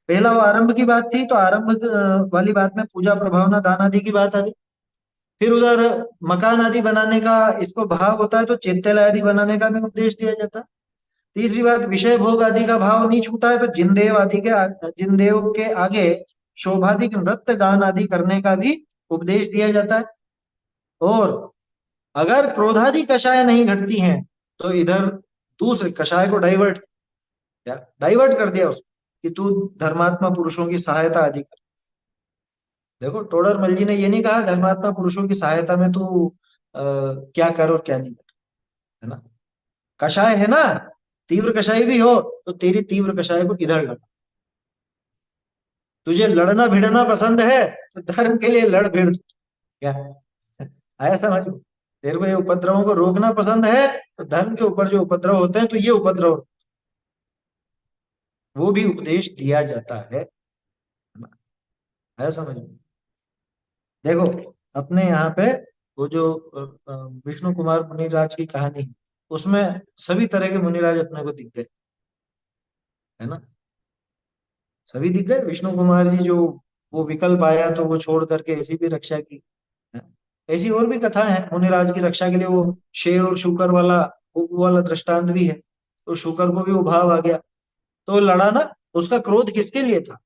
पहला वो आरंभ की बात थी, तो आरंभ वाली बात में पूजा प्रभावना दान आदि की बात आ गई। फिर उधर मकान आदि बनाने का इसको भाव होता है, तो चैत्यालय आदि बनाने का भी उपदेश दिया जाता है। तीसरी बात, विषय भोग आदि का भाव नहीं छूटा है, तो जिनदेव आदि के जिनदेव के आगे शोभाधिक नृत्य गान आदि करने का भी उपदेश दिया जाता है। और अगर क्रोधादि कषाय नहीं घटती हैं, तो इधर दूसरे कषाय को डाइवर्ट, क्या डाइवर्ट कर दिया उसको, कि तू धर्मात्मा पुरुषों की सहायता आदि कर। देखो, टोडर मल जी ने ये नहीं कहा धर्मात्मा पुरुषों की सहायता में तू क्या कर और क्या नहीं कर, है ना। कषाय है ना, तीव्र कषाय भी हो, तो तेरी तीव्र कषाय को इधर लड़। तुझे लड़ना भिड़ना पसंद है, तो धर्म के लिए लड़ भिड़, क्या आया समझ में। तेरे को ये उपद्रवों को रोकना पसंद है, तो धर्म के ऊपर जो उपद्रव होते हैं, तो ये उपद्रव, वो भी उपदेश दिया जाता है ना? आया समझ में। देखो, अपने यहाँ पे वो जो विष्णु कुमार मुनिराज की कहानी है, उसमें सभी तरह के मुनिराज अपने को दिख गए, है ना। सभी दिख गए। विष्णु कुमार जी जो वो विकल्प आया तो वो छोड़ करके ऐसी भी रक्षा की है। ऐसी और भी कथा है मुनिराज की रक्षा के लिए, वो शेर और शूकर वाला, वो वाला दृष्टांत भी है। तो शूकर को भी वो भाव आ गया, तो वो लड़ा ना। उसका क्रोध किसके लिए था?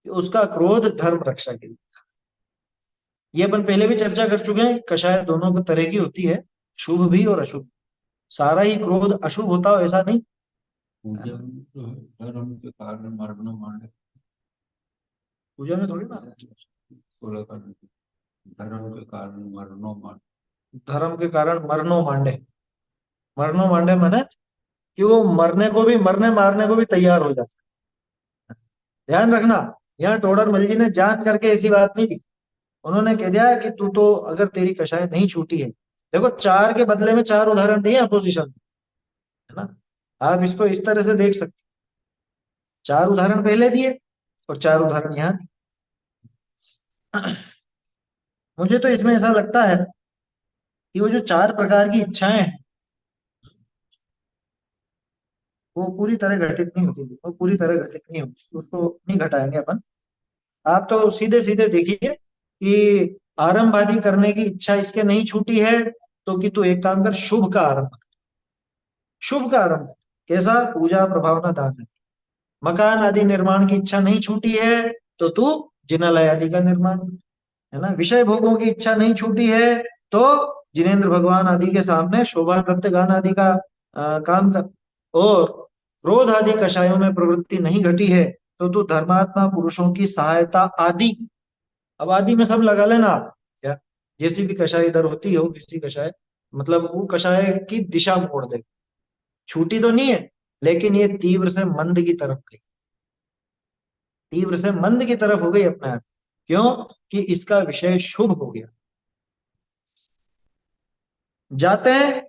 उसका क्रोध धर्म रक्षा के लिए। ये अपन पहले भी चर्चा कर चुके हैं कि कषाय दोनों की तरह की होती है, शुभ भी और अशुभ। सारा ही क्रोध अशुभ होता हो ऐसा नहीं। पूजन तो है, धर्म के कारण मरण माने। पूजा में थोड़ी ना। 16 कारण, धर्म के कारण मरनो मर। धर्म के कारण मरनो मांडे। मरनो मांडे माने कि वो मरने को भी, मरने मारने को भी तैयार हो जाता है। ध्यान रखना, यहाँ टोडर मल जी ने जान करके ऐसी बात नहीं की। उन्होंने कह दिया कि तू तो, अगर तेरी कषाय नहीं छूटी है, देखो चार के बदले में चार उदाहरण दिए अपोजिशन, है ना। आप इसको इस तरह से देख सकते, चार उदाहरण पहले दिए और चार उदाहरण यहाँ दिए। मुझे तो इसमें ऐसा लगता है कि वो जो चार प्रकार की इच्छाएं हैं, वो पूरी तरह घटित नहीं होती, वो पूरी तरह घटित नहीं होती, उसको नहीं घटाएंगे अपन। आप तो सीधे सीधे देखिए कि आरंभ आदि करने की इच्छा इसके नहीं छूटी है, तो कि तू एक काम कर, शुभ का आरंभ कर। शुभ का आरंभ कर। कैसा? पूजा, प्रभावना, दान आदि। मकान आदि निर्माण की इच्छा नहीं छूटी है, तो तू जिनालय आदि का निर्माण, है ना। विषय भोगों की इच्छा नहीं छूटी है, तो जिनेंद्र भगवान आदि के सामने शोभा नृत्य गान आदि का काम कर। और क्रोध आदि कषायों में प्रवृत्ति नहीं घटी है, तो तू धर्मात्मा पुरुषों की सहायता आदि। अब आदि में सब लगा लेना आप, क्या जैसी भी कषाय इधर होती हो, किसी कषाय, मतलब वो कषाय की दिशा मोड़ दे। छूटी तो नहीं है, लेकिन ये तीव्र से मंद की तरफ गई, तीव्र से मंद की तरफ हो गई अपने आप। क्यों? कि इसका विषय शुभ हो गया। जाते हैं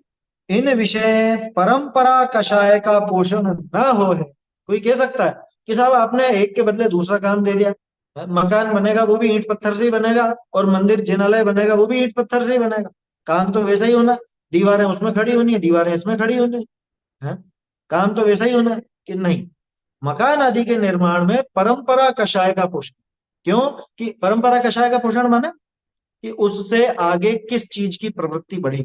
इन विषय परंपरा कषाय का पोषण न हो है। कोई कह सकता है कि साहब आपने एक के बदले दूसरा काम दे दिया, मकान बनेगा वो भी ईंट पत्थर से ही बनेगा, और मंदिर जिनालय बनेगा वो भी ईंट पत्थर से ही बनेगा, काम तो वैसा ही होना, दीवारें उसमें खड़ी होनी है, दीवारें इसमें खड़ी होनी है, काम तो वैसा ही होना है। कि नहीं, मकान आदि के निर्माण में परंपरा कषाय का पोषण। क्यों? कि परंपरा कषाय का पोषण माने कि उससे आगे किस चीज की प्रवृत्ति बढ़ेगी,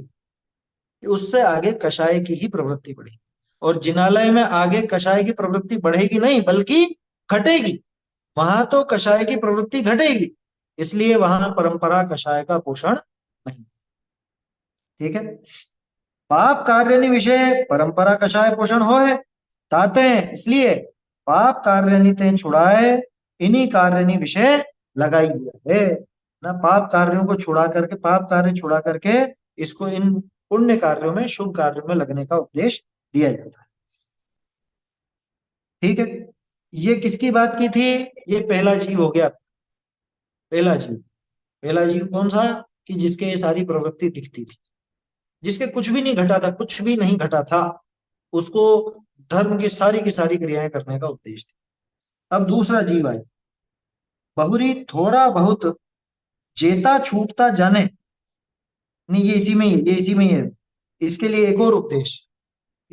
कि उससे आगे कषाय की ही प्रवृत्ति बढ़ेगी। और जिनालय में आगे कषाय की प्रवृत्ति बढ़ेगी नहीं, बल्कि घटेगी। वहां तो कषाय की प्रवृत्ति घटेगी, इसलिए वहां परंपरा कषाय का पोषण नहीं। ठीक है। पाप कार्य विषय परंपरा कषाय पोषण हो है, ताते हैं इसलिए पाप कार्य ते छुड़ाए, इन्हीं कार्य विषय लगाई हुआ है ना। पाप कार्यों को छुड़ा करके, पाप कार्य छुड़ा करके इसको इन पुण्य कार्यों में, शुभ कार्यों में लगने का उपदेश दिया जाता है। ठीक है। ये किसकी बात की थी? ये पहला जीव हो गया। पहला जीव, पहला जीव कौन सा? कि जिसके ये सारी प्रवृत्ति दिखती थी, जिसके कुछ भी नहीं घटा था, कुछ भी नहीं घटा था, उसको धर्म की सारी क्रियाएं करने का उपदेश दिया। अब दूसरा जीव आया, बहुरी थोड़ा बहुत जेता छूटता जाने। नहीं, ये इसी में ही है, ये इसी में ही है। इसके लिए एक और उपदेश,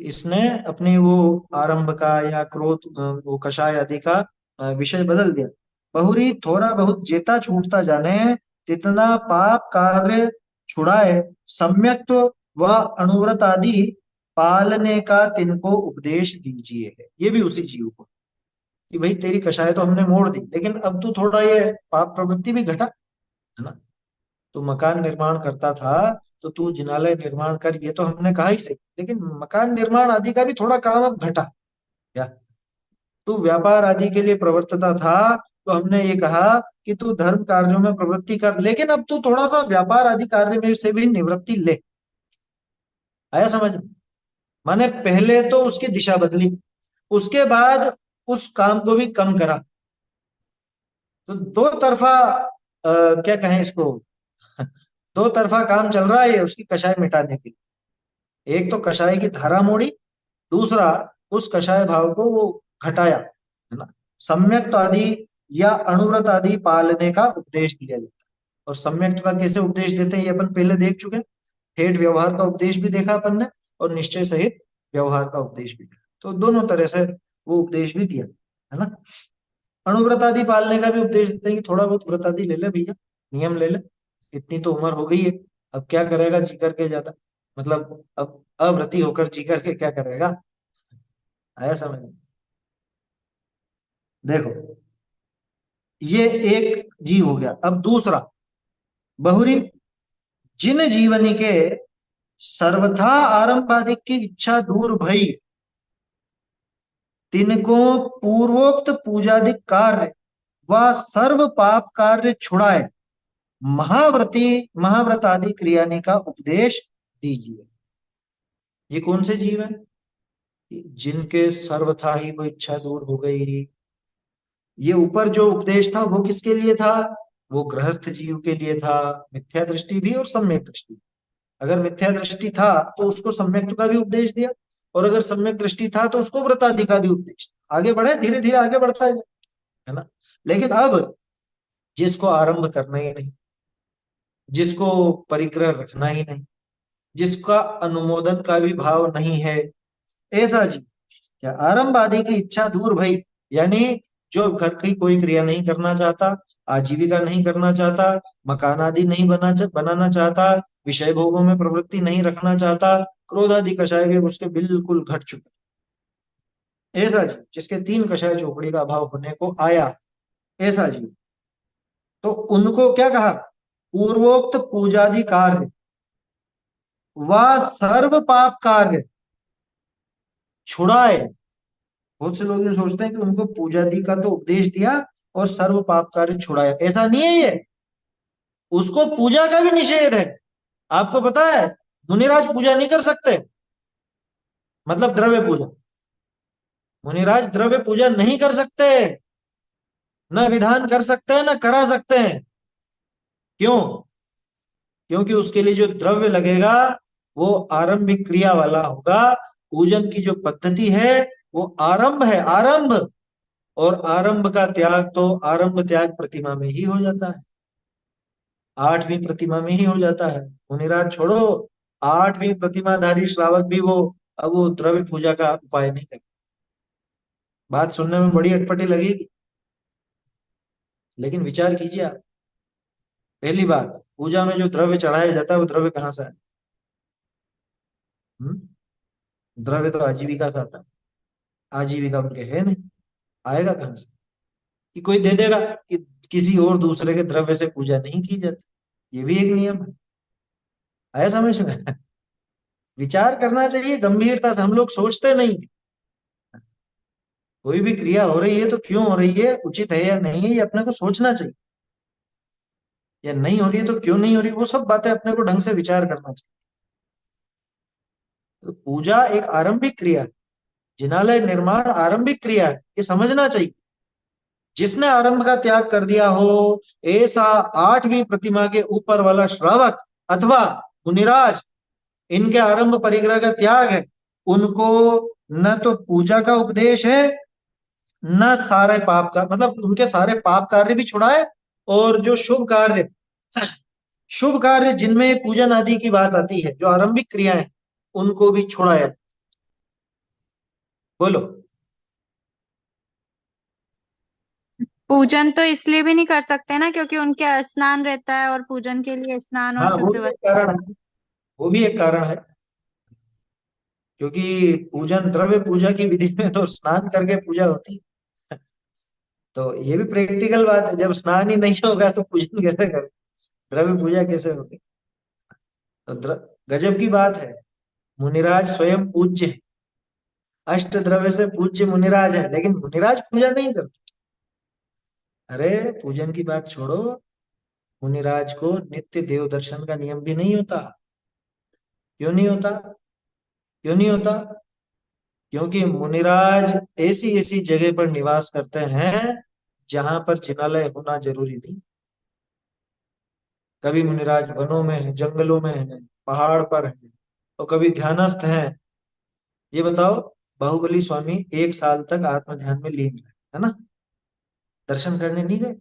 इसने अपने वो आरंभ का या क्रोध, वो कषाय आदि का विषय बदल दिया। बहुरी थोड़ा बहुत जेता छूटता जाने, तितना पाप कार्य छुड़ाए, सम्यक व अनुव्रत आदि पालने का तिनको उपदेश दीजिए है। ये भी उसी जीव को, कि भाई तेरी कषाय तो हमने मोड़ दी, लेकिन अब तू थोड़ा ये पाप प्रवृत्ति भी घटा, है ना। तू मकान निर्माण करता था, तो तू जिनालय निर्माण कर, ये तो हमने कहा ही सही, लेकिन मकान निर्माण आदि का भी थोड़ा काम अब घटा। क्या? तू व्यापार आदि के लिए प्रवर्तता था, तो हमने ये कहा कि तू धर्म कार्यों में प्रवृत्ति कर, लेकिन अब तू थोड़ा सा व्यापार आदि कार्य में से भी निवृत्ति ले। आया समझ में? माने पहले तो उसकी दिशा बदली, उसके बाद उस काम को भी कम करा। तो दो तरफा, क्या कहें इसको, दो तरफा काम चल रहा है उसकी कषाय मिटाने के लिए। एक तो कषाय की धारा मोड़ी, दूसरा उस कषाय भाव को वो घटाया, है ना। सम्यक्त आदि या अणुव्रत आदि पालने का उपदेश दिया जाता है। और सम्यक्त का कैसे उपदेश देते हैं ये अपन पहले देख चुके हैं। ठेठ व्यवहार का उपदेश भी देखा अपन ने, और निश्चय सहित व्यवहार का उपदेश भी देखा। तो दोनों तरह से वो उपदेश भी दिया, है ना। अणुव्रत आदि पालने का भी उपदेश देते हैं कि थोड़ा बहुत व्रत आदि ले ले भैया, नियम ले ले, इतनी तो उम्र हो गई है, अब क्या करेगा जी करके ज्यादा, मतलब अब अव्रती होकर जी करके क्या करेगा। आया समझ में? देखो, ये एक जीव हो गया। अब दूसरा, बहुरी जिन जीवनी के सर्वथा आरंभादिक की इच्छा दूर भई, तिनको पूर्वोक्त पूजादिक कार्य वह सर्व पाप कार्य छुड़ाए, महाव्रत आदि क्रियाने का उपदेश दीजिए। ये कौन से जीव है? जिनके सर्वथा ही वो इच्छा दूर हो गई। ये ऊपर जो उपदेश था वो किसके लिए था? वो गृहस्थ जीव के लिए था, मिथ्या दृष्टि भी और सम्यक दृष्टि। अगर मिथ्या दृष्टि था तो उसको सम्यक का भी उपदेश दिया, और अगर सम्यक दृष्टि था तो उसको व्रतादि का भी उपदेश दिया। आगे बढ़े, धीरे धीरे आगे बढ़ता है ना। लेकिन अब जिसको आरंभ करना ही नहीं, जिसको परिग्रह रखना ही नहीं, जिसका अनुमोदन का भी भाव नहीं है, ऐसा जीव क्या आरंभ आदि की इच्छा दूर भई, यानी जो घर की कोई क्रिया नहीं करना चाहता, आजीविका नहीं करना चाहता, मकान आदि नहीं बनाना चाहता, विषय भोगों में प्रवृत्ति नहीं रखना चाहता, क्रोध आदि कषाय भी उसके बिल्कुल घट चुके, ऐसा जीव जिसके तीन कषाय झोपड़ी का अभाव होने को आया, ऐसा जीव, तो उनको क्या कहा? पूर्वोक्त पूजादि कार्य व सर्व पाप कार्य छुड़ाए। बहुत से लोग ये सोचते हैं कि उनको पूजा दी का तो उपदेश दिया और सर्व पाप कार्य छुड़ाया, ऐसा नहीं है। ये उसको पूजा का भी निषेध है। आपको पता है मुनिराज पूजा नहीं कर सकते, मतलब द्रव्य पूजा। मुनिराज द्रव्य पूजा नहीं कर सकते, न विधान कर सकते हैं न करा सकते हैं। क्यों? क्योंकि उसके लिए जो द्रव्य लगेगा वो आरंभिक क्रिया वाला होगा। पूजन की जो पद्धति है वो आरंभ है, आरंभ। और आरंभ का त्याग तो आरंभ त्याग प्रतिमा में ही हो जाता है, आठवीं प्रतिमा में ही हो जाता है। मुनिराज छोड़ो, आठवीं प्रतिमाधारी श्रावक भी वो अब वो द्रव्य पूजा का उपाय नहीं करते। बात सुनने में बड़ी अटपटी लगेगी, लेकिन विचार कीजिए आप। पहली बात, पूजा में जो द्रव्य चढ़ाया जाता है वो द्रव्य कहाँ से आए? द्रव्य तो आजीविका से आता है, आजीविका उनके है नहीं, आएगा कहाँ से? कि कोई दे देगा कि किसी और दूसरे के द्रव्य से पूजा नहीं की जाती, ये भी एक नियम है। आया समझ में? विचार करना चाहिए गंभीरता से, हम लोग सोचते नहीं। कोई भी क्रिया हो रही है तो क्यों हो रही है, उचित है या नहीं है, ये अपने को सोचना चाहिए। या नहीं हो रही है तो क्यों नहीं हो रही, वो सब बातें अपने को ढंग से विचार करना चाहिए। तो पूजा एक आरंभिक क्रिया है, जिनालय निर्माण आरंभिक क्रिया है, ये समझना चाहिए। जिसने आरंभ का त्याग कर दिया हो, ऐसा आठवीं प्रतिमा के ऊपर वाला श्रावक अथवा मुनिराज, इनके आरंभ परिग्रह का त्याग है, उनको न तो पूजा का उपदेश है, न सारे पाप का, मतलब उनके सारे पाप कार्य भी छुड़ाए, और जो शुभ कार्य जिनमें पूजन आदि की बात आती है, जो आरंभिक क्रियाएं, उनको भी छुड़ाया। बोलो। पूजन तो इसलिए भी नहीं कर सकते ना क्योंकि उनके स्नान रहता है, और पूजन के लिए स्नान और हाँ, वो शुद्ध भी एक वस्त्र। कारण है, वो भी एक कारण है, क्योंकि पूजन द्रव्य पूजा की विधि में तो स्नान करके पूजा होती है। तो ये भी प्रैक्टिकल बात है, जब स्नान ही नहीं होगा तो पूजन कैसे करें, द्रव्य पूजा कैसे होगी? तो गजब की बात है, मुनिराज स्वयं पूज्य है, अष्ट द्रव्य से पूज्य मुनिराज है, लेकिन मुनिराज पूजा नहीं करते। अरे पूजन की बात छोड़ो, मुनिराज को नित्य देव दर्शन का नियम भी नहीं होता। क्यों नहीं होता? क्यों नहीं होता? क्योंकि मुनिराज ऐसी ऐसी जगह पर निवास करते हैं जहां पर जिनालय होना जरूरी नहीं। कभी मुनिराज वनों में है, जंगलों में है, पहाड़ पर है, और कभी ध्यानस्थ हैं। ये बताओ, बाहुबली स्वामी 1 साल तक आत्म ध्यान में लीन रहे, है ना? दर्शन करने नहीं गए?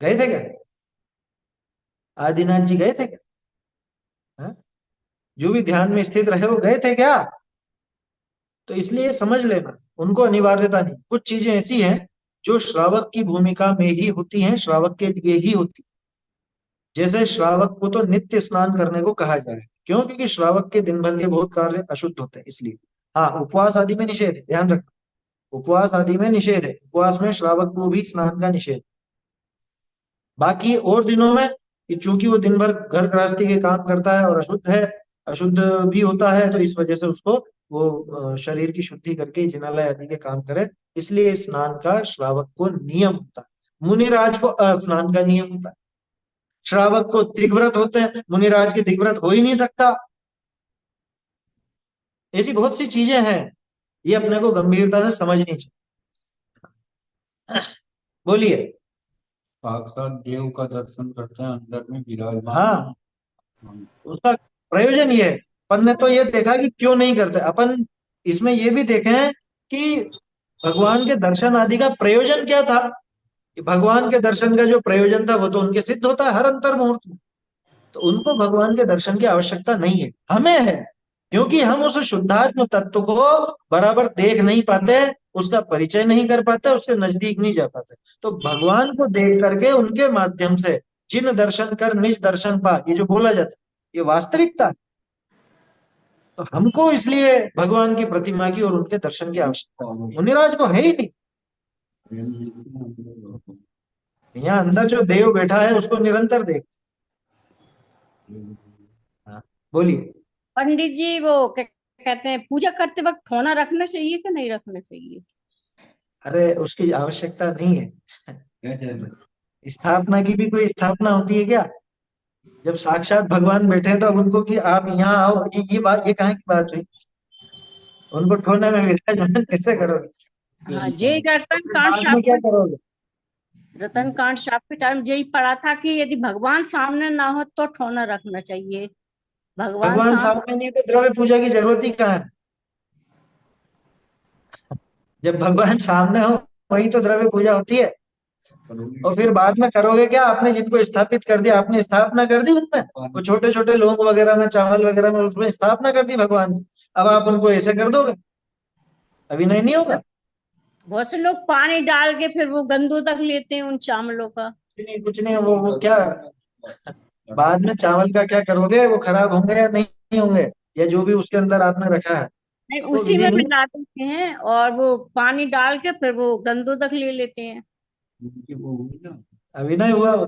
गए थे क्या? आदिनाथ जी गए थे क्या? हाँ? जो भी ध्यान में स्थित रहे वो गए थे क्या? तो इसलिए समझ लेना, उनको अनिवार्यता नहीं। कुछ चीजें ऐसी हैं जो श्रावक की भूमिका में ही होती हैं, श्रावक के लिए ही होती। जैसे श्रावक को तो नित्य स्नान करने को कहा जाए, क्यों? क्योंकि श्रावक के दिन भर के बहुत कार्य अशुद्ध होते हैं, इसलिए। हाँ, उपवास आदि में निषेध है, ध्यान रखना। उपवास आदि में निषेध है, उपवास में श्रावक को भी स्नान का निषेध। बाकी और दिनों में कि चूंकि वो दिन भर घर गृहस्थी के काम करता है और अशुद्ध है, अशुद्ध भी होता है, तो इस वजह से उसको वो शरीर की शुद्धि करके जिनालय आदि के काम करे, इसलिए स्नान का श्रावक को नियम होता है। मुनिराज को स्नान का नियम होता है, श्रावक को दिग्व्रत होते हैं, मुनिराज के दिग्व्रत हो ही नहीं सकता। ऐसी बहुत सी चीजें हैं, ये अपने को गंभीरता से समझनी चाहिए। बोलिए। साक्षात देव का दर्शन करते हैं, अंदर में विराजमान। हाँ, हम उसका प्रयोजन ये है। अपन ने तो ये देखा कि क्यों नहीं करते अपन, इसमें ये भी देखे हैं कि भगवान के दर्शन आदि का प्रयोजन क्या था। कि भगवान के दर्शन का जो प्रयोजन था वो तो उनके सिद्ध होता है हर अंतर मुहूर्त में। तो उनको भगवान के दर्शन की आवश्यकता नहीं है, हमें है, क्योंकि हम उस शुद्धात्म तत्व को बराबर देख नहीं पाते, उसका परिचय नहीं कर पाते, उसके नजदीक नहीं जा पाते। तो भगवान को देख करके उनके माध्यम से जिन दर्शन कर निज दर्शन पा, ये जो बोला जाता है ये वास्तविकता है। तो हमको इसलिए भगवान की प्रतिमा की और उनके दर्शन की आवश्यकता है, मुनिराज को है ही नहीं। यहाँ अंदर जो देव बैठा है उसको निरंतर देख। हाँ, बोलिए। पंडित जी वो क्या कहते हैं, पूजा करते वक्त ठोना रखना चाहिए कि नहीं रखना चाहिए? अरे उसकी आवश्यकता नहीं है, स्थापना की भी कोई स्थापना होती है क्या? जब साक्षात भगवान बैठे तो अब उनको कि आप यहाँ आओ, ये बात, ये कहाँ की बात हुई? उनको ठोने में विराजमान कैसे करोगे? हाँ, जय रतन फिर कांड बाद साहब में क्या करोगे? रतन कांड साहब के टाइम यही पढ़ा था कि यदि भगवान सामने ना हो तो ठोना रखना चाहिए। भगवान भगवान सामने। सामने नहीं तो द्रव्य पूजा की जरूरत ही कहाँ है? जब भगवान सामने हो वही तो द्रव्य पूजा होती है। और फिर बाद में करोगे क्या? आपने जिनको स्थापित कर दिया, आपने स्थापना कर दी उनमें, वो छोटे छोटे लौंग वगैरह में, चावल वगैरह में, उसमें स्थापना कर दी भगवान की। अब आप उनको ऐसे कर दोगे, अभिनय नहीं होगा। बहुत से लोग पानी डाल के फिर वो गंदो तक लेते हैं उन चावलों का। कुछ नहीं, वो क्या बाद में चावल का क्या करोगे? वो खराब होंगे या नहीं होंगे, या जो भी उसके अंदर आपने रखा है, नहीं, वो उसी विधि में नहीं। मिला देते हैं और वो पानी डाल के फिर वो गंदो तक ले लेते हैं। अभिनय हुआ वो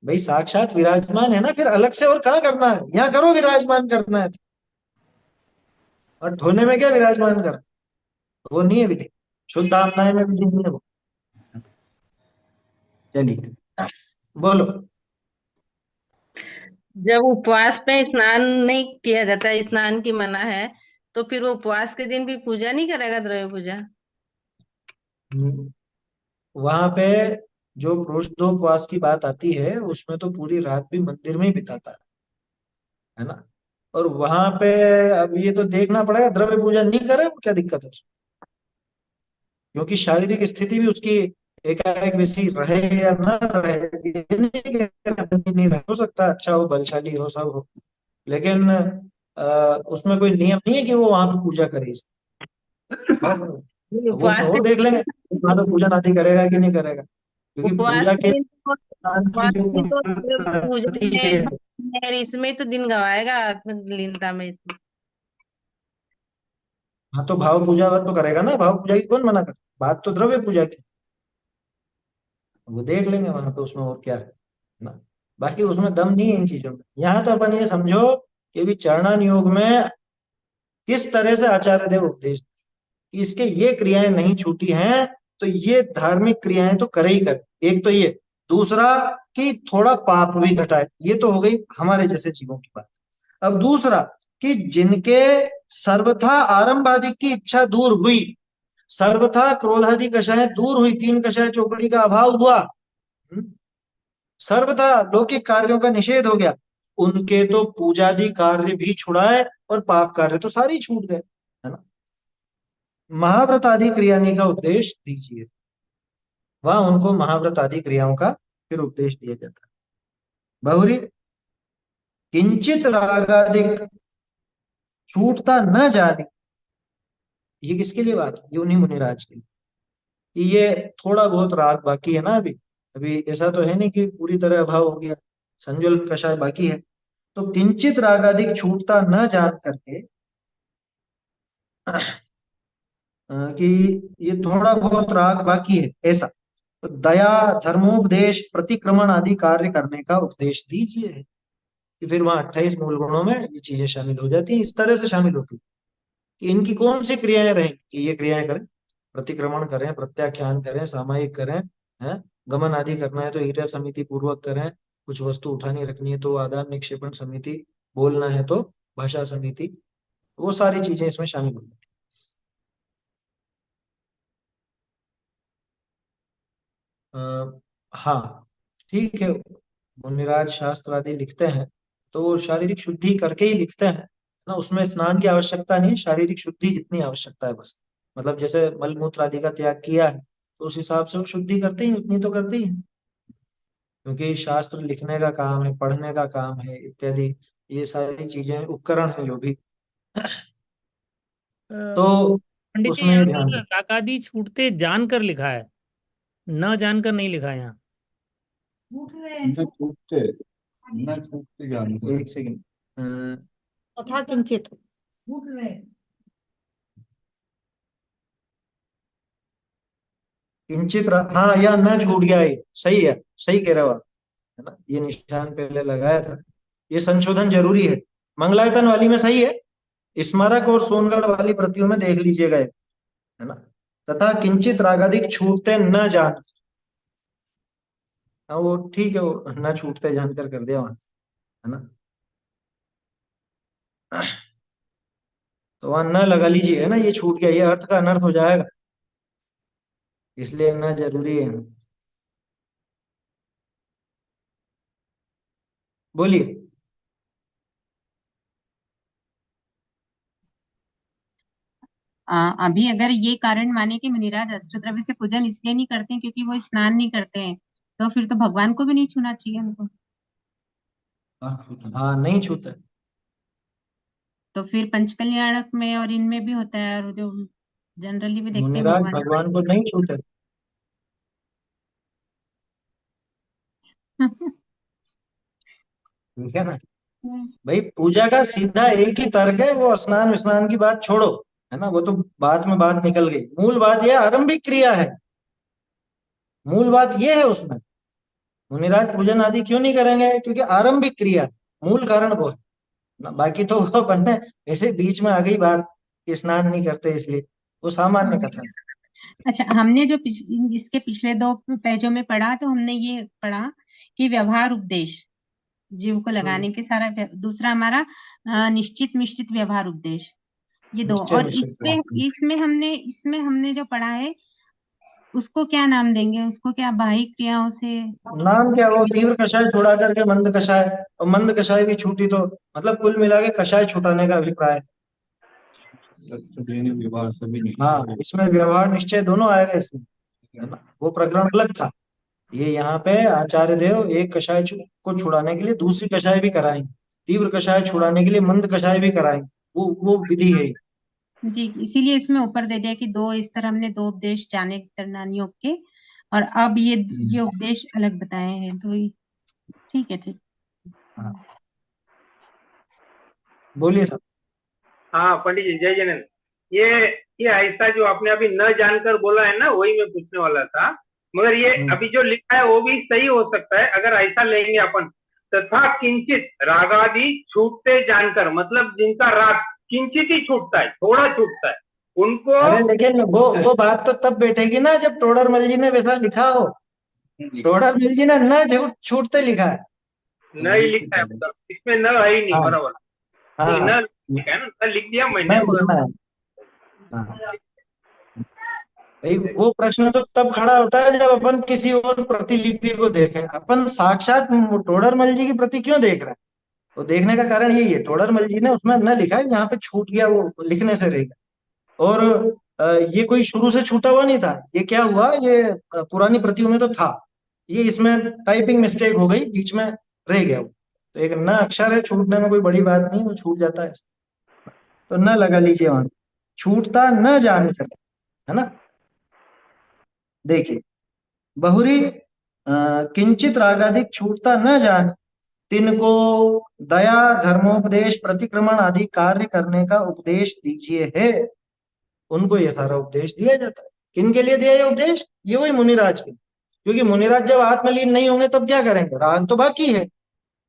भाई, साक्षात विराजमान है ना, फिर अलग से और कहाँ करना है? यहाँ करो विराजमान करना है तो। और धोने में क्या विराजमान कर, वो नहीं है विधि, शुद्ध आत्माएं में विधि नहीं है वो। चलिए बोलो। जब उपवास पे स्नान नहीं किया जाता, स्नान की मना है, तो फिर वो उपवास के दिन भी पूजा नहीं करेगा, द्रव्य पूजा? वहां पे जो पुरुषोपवास की बात आती है उसमें तो पूरी रात भी मंदिर में ही बिताता है ना। और वहां पे अब ये तो देखना पड़ेगा, द्रव्य पूजा नहीं करे वो क्या दिक्कत है उसमें? क्योंकि शारीरिक स्थिति भी उसकी एकाएक वैसी रहे या ना रहे, ये नहीं कि नहीं रहे, हो सकता है अच्छा हो, बलशाली हो, सब हो, लेकिन उसमें कोई नियम नहीं है कि वो वहां पे पूजा करे। नहीं, वो उसमें उपवास के और देख लेंगे वहां पे पूजन आदि करेगा कि नहीं करेगा, क्योंकि उपवास पूजा के के दिन तो स्नान की उपवास के दिन तो द्रव्य जो पूजा होती में, है। इसमें तो दिन गवाएगा आत्मलीनता में इसमें। हाँ तो भाव पूजा तो करेगा ना, भाव पूजा की कौन मना कर, बात तो द्रव्य पूजा की। वो देख लेंगे वहां पे उसमें और क्या है ना। बाकी उसमें दम नहीं है इन चीजों में। यहाँ तो अपन ये समझो कि भी चरणान योग में किस तरह से आचार्य देव उपदेश कि इसके ये क्रियाएं नहीं छूटी हैं, तो ये धार्मिक क्रियाएं तो करे ही करे। एक तो ये, दूसरा कि थोड़ा पाप भी घटाए, ये तो हो गई हमारे जैसे जीवों की बात। अब दूसरा कि जिनके सर्वथा आरंभादि की इच्छा दूर हुई, सर्वथा क्रोधादि कषाय दूर हुई, तीन कषाय चौकड़ी का अभाव हुआ, सर्वथा लौकिक कार्यों का निषेध हो गया, उनके तो पूजादि कार्य भी छुड़ाए और पाप कार्य तो सारे ही छूट गए, है ना। महाव्रत आदि क्रियानी का उपदेश दीजिए, वहां उनको महाव्रत आदि क्रियाओं का फिर उपदेश दिया जाता है। बहुरी किंचित रागादिक छूटता न जाने, ये किसके लिए बात है? ये उन्हीं मुनिराज के लिए कि ये थोड़ा बहुत राग बाकी है ना, अभी अभी ऐसा तो है नहीं कि पूरी तरह अभाव हो गया, संजुल कषाय बाकी है। तो किंचित रागादिक छूटता न जान करके कि ये थोड़ा बहुत राग बाकी है ऐसा, तो दया, धर्मोपदेश, प्रतिक्रमण आदि कार्य करने का उपदेश दीजिए। कि फिर वहां 28 मूल गुणों में ये चीजें शामिल हो जाती हैं, इस तरह से शामिल होती है कि इनकी कौन सी क्रियाएं रहें कि ये क्रियाएं करें, प्रतिक्रमण करें, प्रत्याख्यान करें, सामायिक करें, हैं, गमन आदि करना है तो ईटा समिति पूर्वक करें, कुछ वस्तु उठानी रखनी है तो आदान निक्षेपण समिति, बोलना है तो भाषा समिति, वो सारी चीजें इसमें शामिल होती हैं। हाँ ठीक है, मुनिराज शास्त्र आदि लिखते हैं तो वो शारीरिक शुद्धि करके ही लिखते हैं ना, उसमें स्नान की आवश्यकता नहीं, शारीरिक शुद्धि जितनी आवश्यकता है बस, मतलब जैसे मल मूत्र आदि का त्याग किया है तो उस हिसाब से वो शुद्धि करते ही, उतनी तो करते ही हैं, क्योंकि शास्त्र लिखने का काम है, पढ़ने का काम है इत्यादि, ये सारी चीजें उपकरण है जो भी, तो पंडित जी उसमें यहाँ ये ध्यान पर दें। रागादि छूटते जानकर लिखा है, न जानकर नहीं लिखा है यहाँ। न छूटते, न छूटते जानते। एक सेकंड, तथा किंचित किंचित हाँ, या न छूट गया, ये सही है, सही कह रहे हो आप, है ना, ये निशान पहले लगाया था, ये संशोधन जरूरी है। मंगलायतन वाली में सही है, स्मारक और सोनगढ़ वाली प्रतियों में देख लीजिएगा ये, है ना, तथा किंचित रागादिक छूटते न जान, हाँ वो ठीक है, वो न छूटते जानकर कर दिया वहां, है ना, तो वहां न लगा लीजिए, है ना, ये छूट गया, ये अर्थ का अनर्थ हो जाएगा, इसलिए न जरूरी है। बोलिए। अभी अगर ये कारण माने कि मुनिराज अष्टद्रव्य से पूजन इसलिए नहीं करते हैं क्योंकि वो स्नान नहीं करते हैं, तो फिर तो भगवान को भी नहीं छूना चाहिए उनको। हाँ नहीं छूता, तो फिर पंचकल्याणक में और इनमें भी होता है, और जो जनरली भी देखते हैं मुनिराज भगवान। भगवान को नहीं छूते, ठीक है ना भाई, पूजा का सीधा एक ही तर्क है, वो स्नान विस्नान की बात छोड़ो, है ना, वो तो बाद में बात निकल गई, मूल बात ये आरंभिक क्रिया है, मूल बात ये है उसमें, मुनिराज पूजन आदि क्यों नहीं करेंगे, क्योंकि आरंभिक क्रिया, मूल कारण वो है ना, बाकी तो वो बनने ऐसे बीच में आ गई बात कि स्नान नहीं करते इसलिए, वो सामान्य कथन। अच्छा, हमने जो इसके पिछले दो पेजों में पढ़ा, तो हमने ये पढ़ा कि व्यवहार उपदेश जीव को लगाने के सारा दूसरा हमारा निश्चित मिश्रित व्यवहार उपदेश, ये दो। निश्चय और निश्चय, इसमें हमने जो पढ़ा है उसको क्या नाम देंगे, उसको क्या बाह्य क्रियाओं से? नाम क्या, वो तीव्र कषाय छुड़ा करके मंद कषाय, और मंद कषाय भी छूटी तो मतलब कुल मिला के कषाय छुटाने का अभिप्राय। देने व्यवहार सभी नहीं। हाँ, इसमें व्यवहार निश्चय दोनों आएगा इसमें, है ना, वो प्रकरण अलग था, ये यहाँ पे आचार्य देव एक कषाय को छुड़ाने के लिए दूसरी कषाय भी कराएंगे, तीव्र कषाय छुड़ाने के लिए मंद कषाय भी कराएंगे, वो विधि है ये। जी, इसीलिए इसमें ऊपर दे दिया कि दो, इस तरह हमने दो उपदेश जाने चरणानियों के, और अब ये उपदेश अलग बताए हैं, तो ठीक है, ठीक। हाँ। बोलिए सर। हाँ पंडित जी, जय जैन। ये ऐसा जो आपने अभी न जानकर बोला है ना, वही मैं पूछने वाला था, मगर ये अभी जो लिखा है वो भी सही हो सकता है अगर ऐसा लेंगे अपन, तथा किंचित रागादि छूटते जानकर, मतलब जिनका राग किंचित ही छूटता है, थोड़ा छूटता है, उनको। अरे लेकिन वो बात तो तब बैठेगी ना जब टोडरमल जी ने वैसा लिखा हो, टोडरमल जी ने न छूटते लिखा है, नहीं लिखा है, मतलब इसमें न है ही नहीं, हाँ बराबर। हाँ, न लिखा है ना, न लिख दिया मैंने, मैं लिखना है, हाँ भाई, वो प्रश्न तो तब खड़ा होता है जब अपन किसी और प्रतिलिपि को देखें, अपन साक्षात टोडरमल जी की प्रति क्यों देख रहे हैं, तो देखने का कारण यही है, टोडरमल जी ने उसमें न लिखा है, यहाँ पे छूट गया, वो लिखने से रह गया, और ये कोई शुरू से छूटा हुआ नहीं था, ये क्या हुआ, ये पुरानी प्रतियों में तो था, ये इसमें टाइपिंग मिस्टेक हो गई, बीच में रह गया वो, तो एक न अक्षर है, छूटने में कोई बड़ी बात नहीं, वो छूट जाता है, तो न लगा लीजिए वहां, छूटता न जान कर, है ना, देखिए बहुरी किंचित रागाधिक छूटता न जान, तिनको दया धर्मोपदेश प्रतिक्रमण आदि कार्य करने का उपदेश दीजिए है, उनको ये सारा उपदेश दिया जाता है, किन के लिए दिया ये उपदेश, ये वही मुनिराज के, क्योंकि मुनिराज जब आत्मलीन नहीं होंगे तब क्या करेंगे, राग तो बाकी है,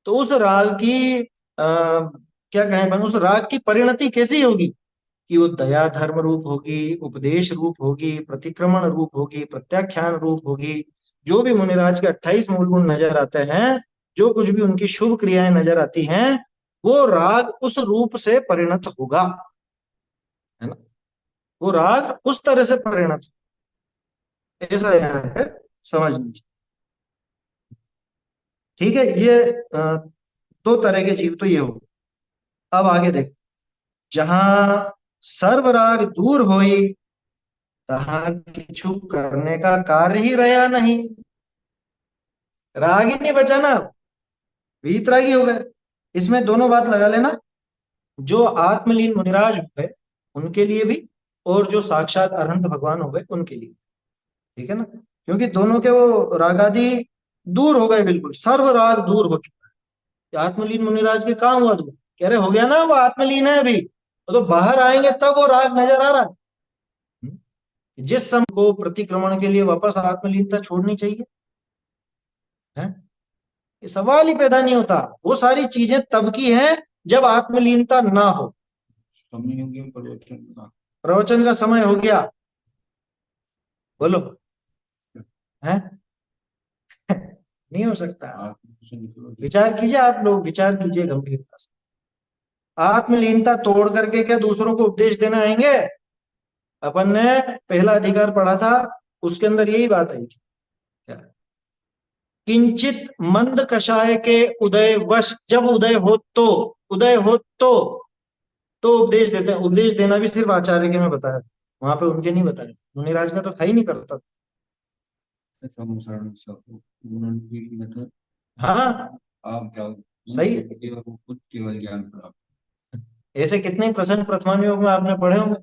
तो उस राग की क्या कहें अपन, उस राग की परिणति कैसी होगी कि वो दया धर्म रूप होगी, उपदेश रूप होगी, प्रतिक्रमण रूप होगी, प्रत्याख्यान रूप होगी। जो भी मुनिराज के 28 मूल गुण नजर आते हैं, जो कुछ भी उनकी शुभ क्रियाएं नजर आती हैं, वो राग उस रूप से परिणत होगा, है ना। वो राग उस तरह से परिणत, ऐसा यहाँ है समझ लीजिए। ठीक है, ये दो तरह के जीव तो ये हो। अब आगे देखो, जहां सर्वराग दूर होई तहां किछु करने का कार्य ही रहा नहीं। राग ही नहीं बचा ना, वीतरागी हो गए। इसमें दोनों बात लगा लेना, जो आत्मलीन मुनिराज हो गए उनके लिए भी, और जो साक्षात अरहंत भगवान हो गए उनके लिए, ठीक है ना। क्योंकि दोनों के वो रागादि दूर हो गए, बिल्कुल सर्व राग दूर हो चुका है। आत्मलीन मुनिराज के कहाँ हुआ दूर, कह रहे हो गया ना, वो आत्मलीन है अभी, तो बाहर आएंगे तब वो राग नजर आ रहा है। जिस समय को प्रतिक्रमण के लिए वापस आत्मलीनता छोड़नी चाहिए, है ये सवाल ही पैदा नहीं होता। वो सारी चीजें तब की हैं जब आत्मलीनता ना हो। समय हो गया प्रवचन का, प्रवचन का समय हो गया, बोलो, है नहीं हो सकता। आत्म से निकलो। विचार कीजिए, आप लोग विचार कीजिए गंभीरता से। आत्मलीनता तोड़ करके क्या दूसरों को उपदेश देना आएंगे? अपन ने पहला अधिकार पढ़ा था, उसके अंदर यही बात आई थी, क्या किंचित मंद कषाय के उदय वश, जब उदय हो तो, उदय हो तो उपदेश देते हैं। उपदेश देना भी सिर्फ आचार्य के में बताया, वहां पे उनके नहीं बताया। मुनिराज का तो था ही नहीं करता। अनुसरण सब उन्होंने भी मतलब हाँ आप जाओ सही। केवल वो खुद केवल ज्ञान प्राप्त। ऐसे कितने प्रसंग प्रथमान योग में आपने पढ़े होंगे।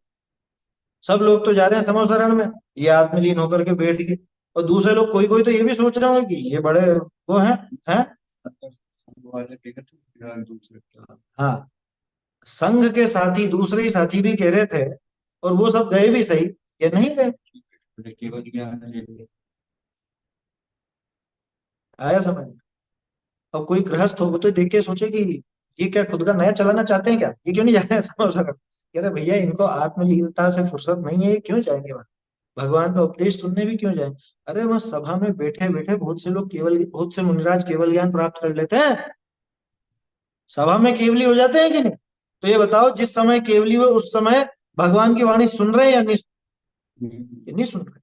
सब लोग तो जा रहे हैं समोसरण में, ये आत्मलीन होकर के बैठ गए, और दूसरे लोग कोई कोई तो ये भी सोच रहे होंगे कि ये बड़े वो हैं। वाले टिकट दूसरे का। हाँ, संघ के साथी, दूसरे ही साथी भी कह रहे थे, और वो सब गए भी सही, ये नहीं गए। केवल ज्ञान है। आया समझ। अब कोई गृहस्थ हो तो देख के सोचे कि ये क्या खुद का नया चलाना चाहते हैं क्या, ये क्यों नहीं जा रहे हैं समोसरण। कह रहे भैया इनको आत्मलीनता से फुर्सत नहीं है, ये क्यों जाएंगे वहां, भगवान का उपदेश सुनने भी क्यों जाए। अरे वहां सभा में बैठे बैठे बहुत से लोग केवल, बहुत से मुनिराज केवल ज्ञान प्राप्त कर लेते हैं, सभा में केवली हो जाते हैं कि नहीं। तो ये बताओ, जिस समय केवली हो उस समय भगवान की वाणी सुन रहे हैं या नहीं सुन रहे,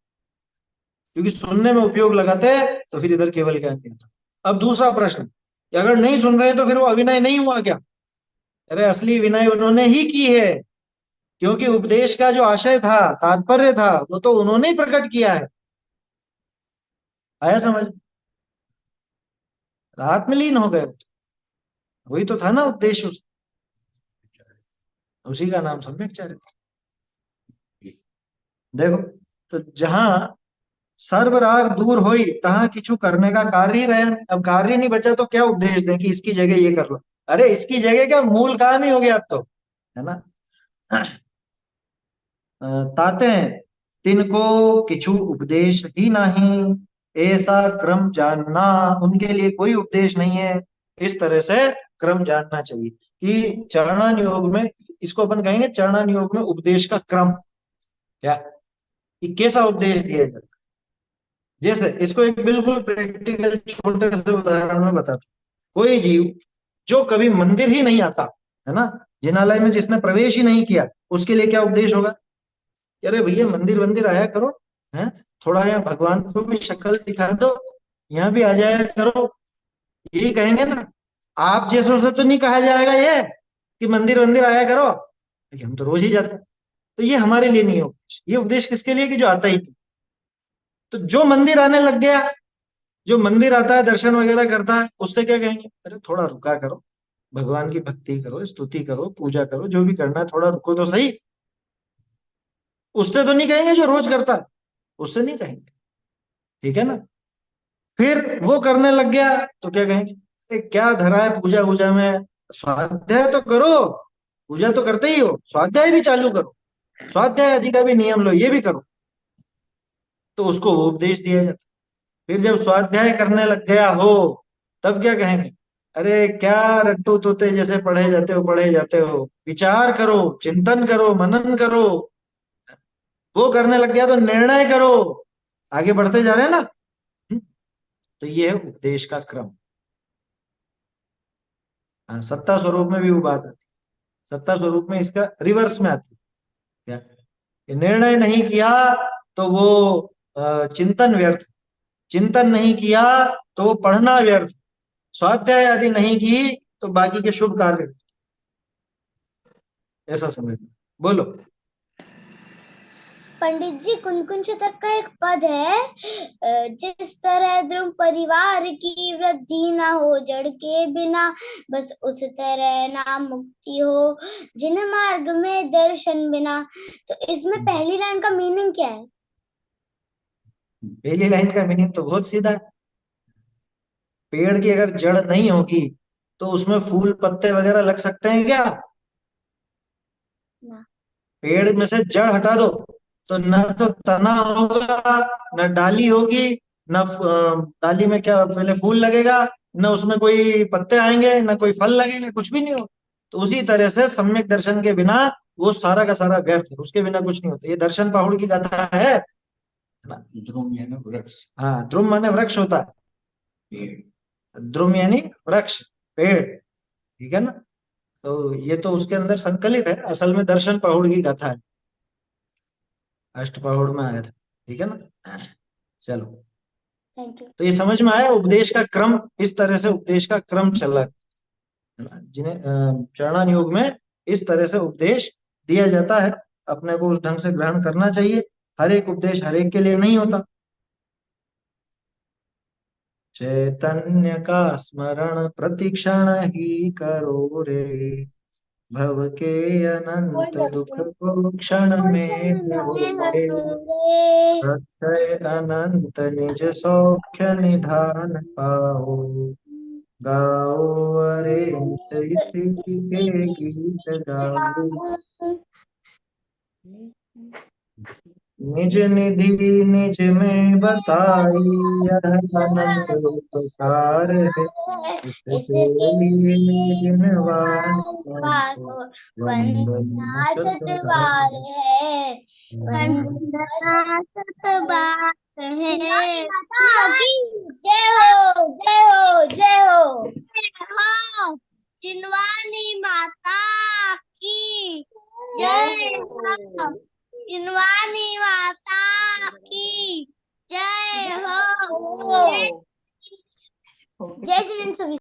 क्योंकि सुनने में उपयोग लगाते हैं तो फिर इधर केवल ज्ञान नहीं होता। अब दूसरा प्रश्न, कि अगर नहीं सुन रहे तो फिर वो अविनय नहीं हुआ क्या? अरे असली विनय उन्होंने ही की है, क्योंकि उपदेश का जो आशय था, तात्पर्य था, वो तो उन्होंने ही प्रकट किया है। आया समझ, आत्मलीन हो गए, वही तो था ना उद्देश्य, उसी का नाम सम्यक चरित्र। देखो, तो जहां सर्वराग दूर होई तहां किछु करने का कार्य ही रहा। अब कार्य नहीं बचा तो क्या उपदेश दें कि इसकी जगह ये कर लो। अरे इसकी जगह क्या, मूल काम ही हो गया अब तो, है ना। ताते तिनको किछु उपदेश ही नहीं, ऐसा क्रम जानना, उनके लिए कोई उपदेश नहीं है। इस तरह से क्रम जानना चाहिए कि चरणान योग में, इसको अपन कहेंगे चरणान योग में उपदेश का क्रम, क्या कि कैसा उपदेश दिया जाता है। जैसे इसको एक बिल्कुल प्रैक्टिकल छोटे से उदाहरण में बताता हूं। कोई जीव जो कभी मंदिर ही नहीं आता, है ना, जिनालय में जिसने प्रवेश ही नहीं किया, उसके लिए क्या उपदेश होगा? अरे भैया मंदिर वंदिर आया करो, है थोड़ा यहाँ भगवान को भी शक्ल दिखा दो, यहाँ भी आ जाया करो, यही कहेंगे ना। आप जैसों से तो नहीं कहा जाएगा ये कि मंदिर वंदिर आया करो, हम तो रोज ही जाते हैं। तो ये हमारे लिए नहीं है उपदेश। ये उपदेश किसके लिए कि जो आता ही नहीं। तो जो मंदिर आने लग गया, जो मंदिर आता है दर्शन वगैरह करता है, उससे क्या कहेंगे? अरे थोड़ा रुका करो, भगवान की भक्ति करो, स्तुति करो, पूजा करो, जो भी करना है थोड़ा रुको तो सही। उससे तो नहीं कहेंगे जो रोज करता है, उससे नहीं कहेंगे, ठीक है ना। फिर वो करने लग गया तो क्या कहेंगे? अरे क्या धरा है पूजा वूजा में, स्वाध्याय तो करो, पूजा तो करते ही हो, स्वाध्याय भी चालू करो, स्वाध्याय आदि का भी नियम लो, ये भी करो। तो उसको वो उपदेश दिया जाता। फिर जब स्वाध्याय करने लग गया हो, तब क्या कहेंगे? अरे क्या रट्टू तोते जैसे पढ़े जाते हो, विचार करो, चिंतन करो, मनन करो। वो करने लग गया तो निर्णय करो। आगे बढ़ते जा रहे हैं ना। तो ये है उपदेश का क्रम। हाँ, सत्ता स्वरूप में भी वो बात आती है। सत्ता स्वरूप में इसका रिवर्स में आती है। क्या? ये निर्णय नहीं किया तो वो चिंतन व्यर्थ, चिंतन नहीं किया तो वो पढ़ना व्यर्थ, स्वाध्याय आदि नहीं की तो बाकी के शुभ कार्य। ऐसा समझ। बोलो। पंडित जी, कुंकुन शतक का एक पद है, जिस तरह ध्रुव परिवार की वृद्धि ना हो जड़ के बिना, बस उस तरह ना मुक्ति हो जिन मार्ग में दर्शन बिना। तो इसमें पहली लाइन का मीनिंग क्या है? पहली लाइन का मीनिंग तो बहुत सीधा है। पेड़ की अगर जड़ नहीं होगी तो उसमें फूल पत्ते वगैरह लग सकते हैं क्या? ना। पेड़ में से जड़ हटा दो तो न तो तना होगा, न डाली होगी, न डाली में क्या पहले फूल लगेगा, न उसमें कोई पत्ते आएंगे, न कोई फल लगेगा, कुछ भी नहीं होगा। तो उसी तरह से सम्यक दर्शन के बिना वो सारा का सारा व्यर्थ है, उसके बिना कुछ नहीं होता। ये दर्शन पहाड़ की कथा है ना। ध्रुव यानी वृक्ष, हाँ, ध्रुव माने वृक्ष होता है। ध्रुव यानी वृक्ष, पेड़। ठीक है ना। तो ये तो उसके अंदर संकलित है, असल में दर्शन पहाड़ की कथा है, अष्टपहूड़ में आया था। ठीक है ना। चलो, थैंक यू। तो ये समझ में आया उपदेश का क्रम, इस तरह से उपदेश का क्रम चला है ना। जिन्हें चरणान योग में इस तरह से उपदेश दिया जाता है, अपने को उस ढंग से ग्रहण करना चाहिए। हर एक उपदेश हर एक के लिए नहीं होता। चैतन्य का स्मरण प्रतिक्षण ही करो रे, भव के अनंत दुख को क्षण में हरो रे, प्रत्यय अनंत निज सौख्य निधान पाओ, गाओ अरे नित स्तुति के गीत गाओ, निज निधि निज में बताई, यह अनंत उपकार है, इसके लिए जिनवान को वंदना वंदना सत सतबार है, वंदना सतबार है। माता की जय हो, जय हो, जय हो। हो चिनवानी माता की जय हो, चिनवानी माता की जय हो। जय श्री राम सभी।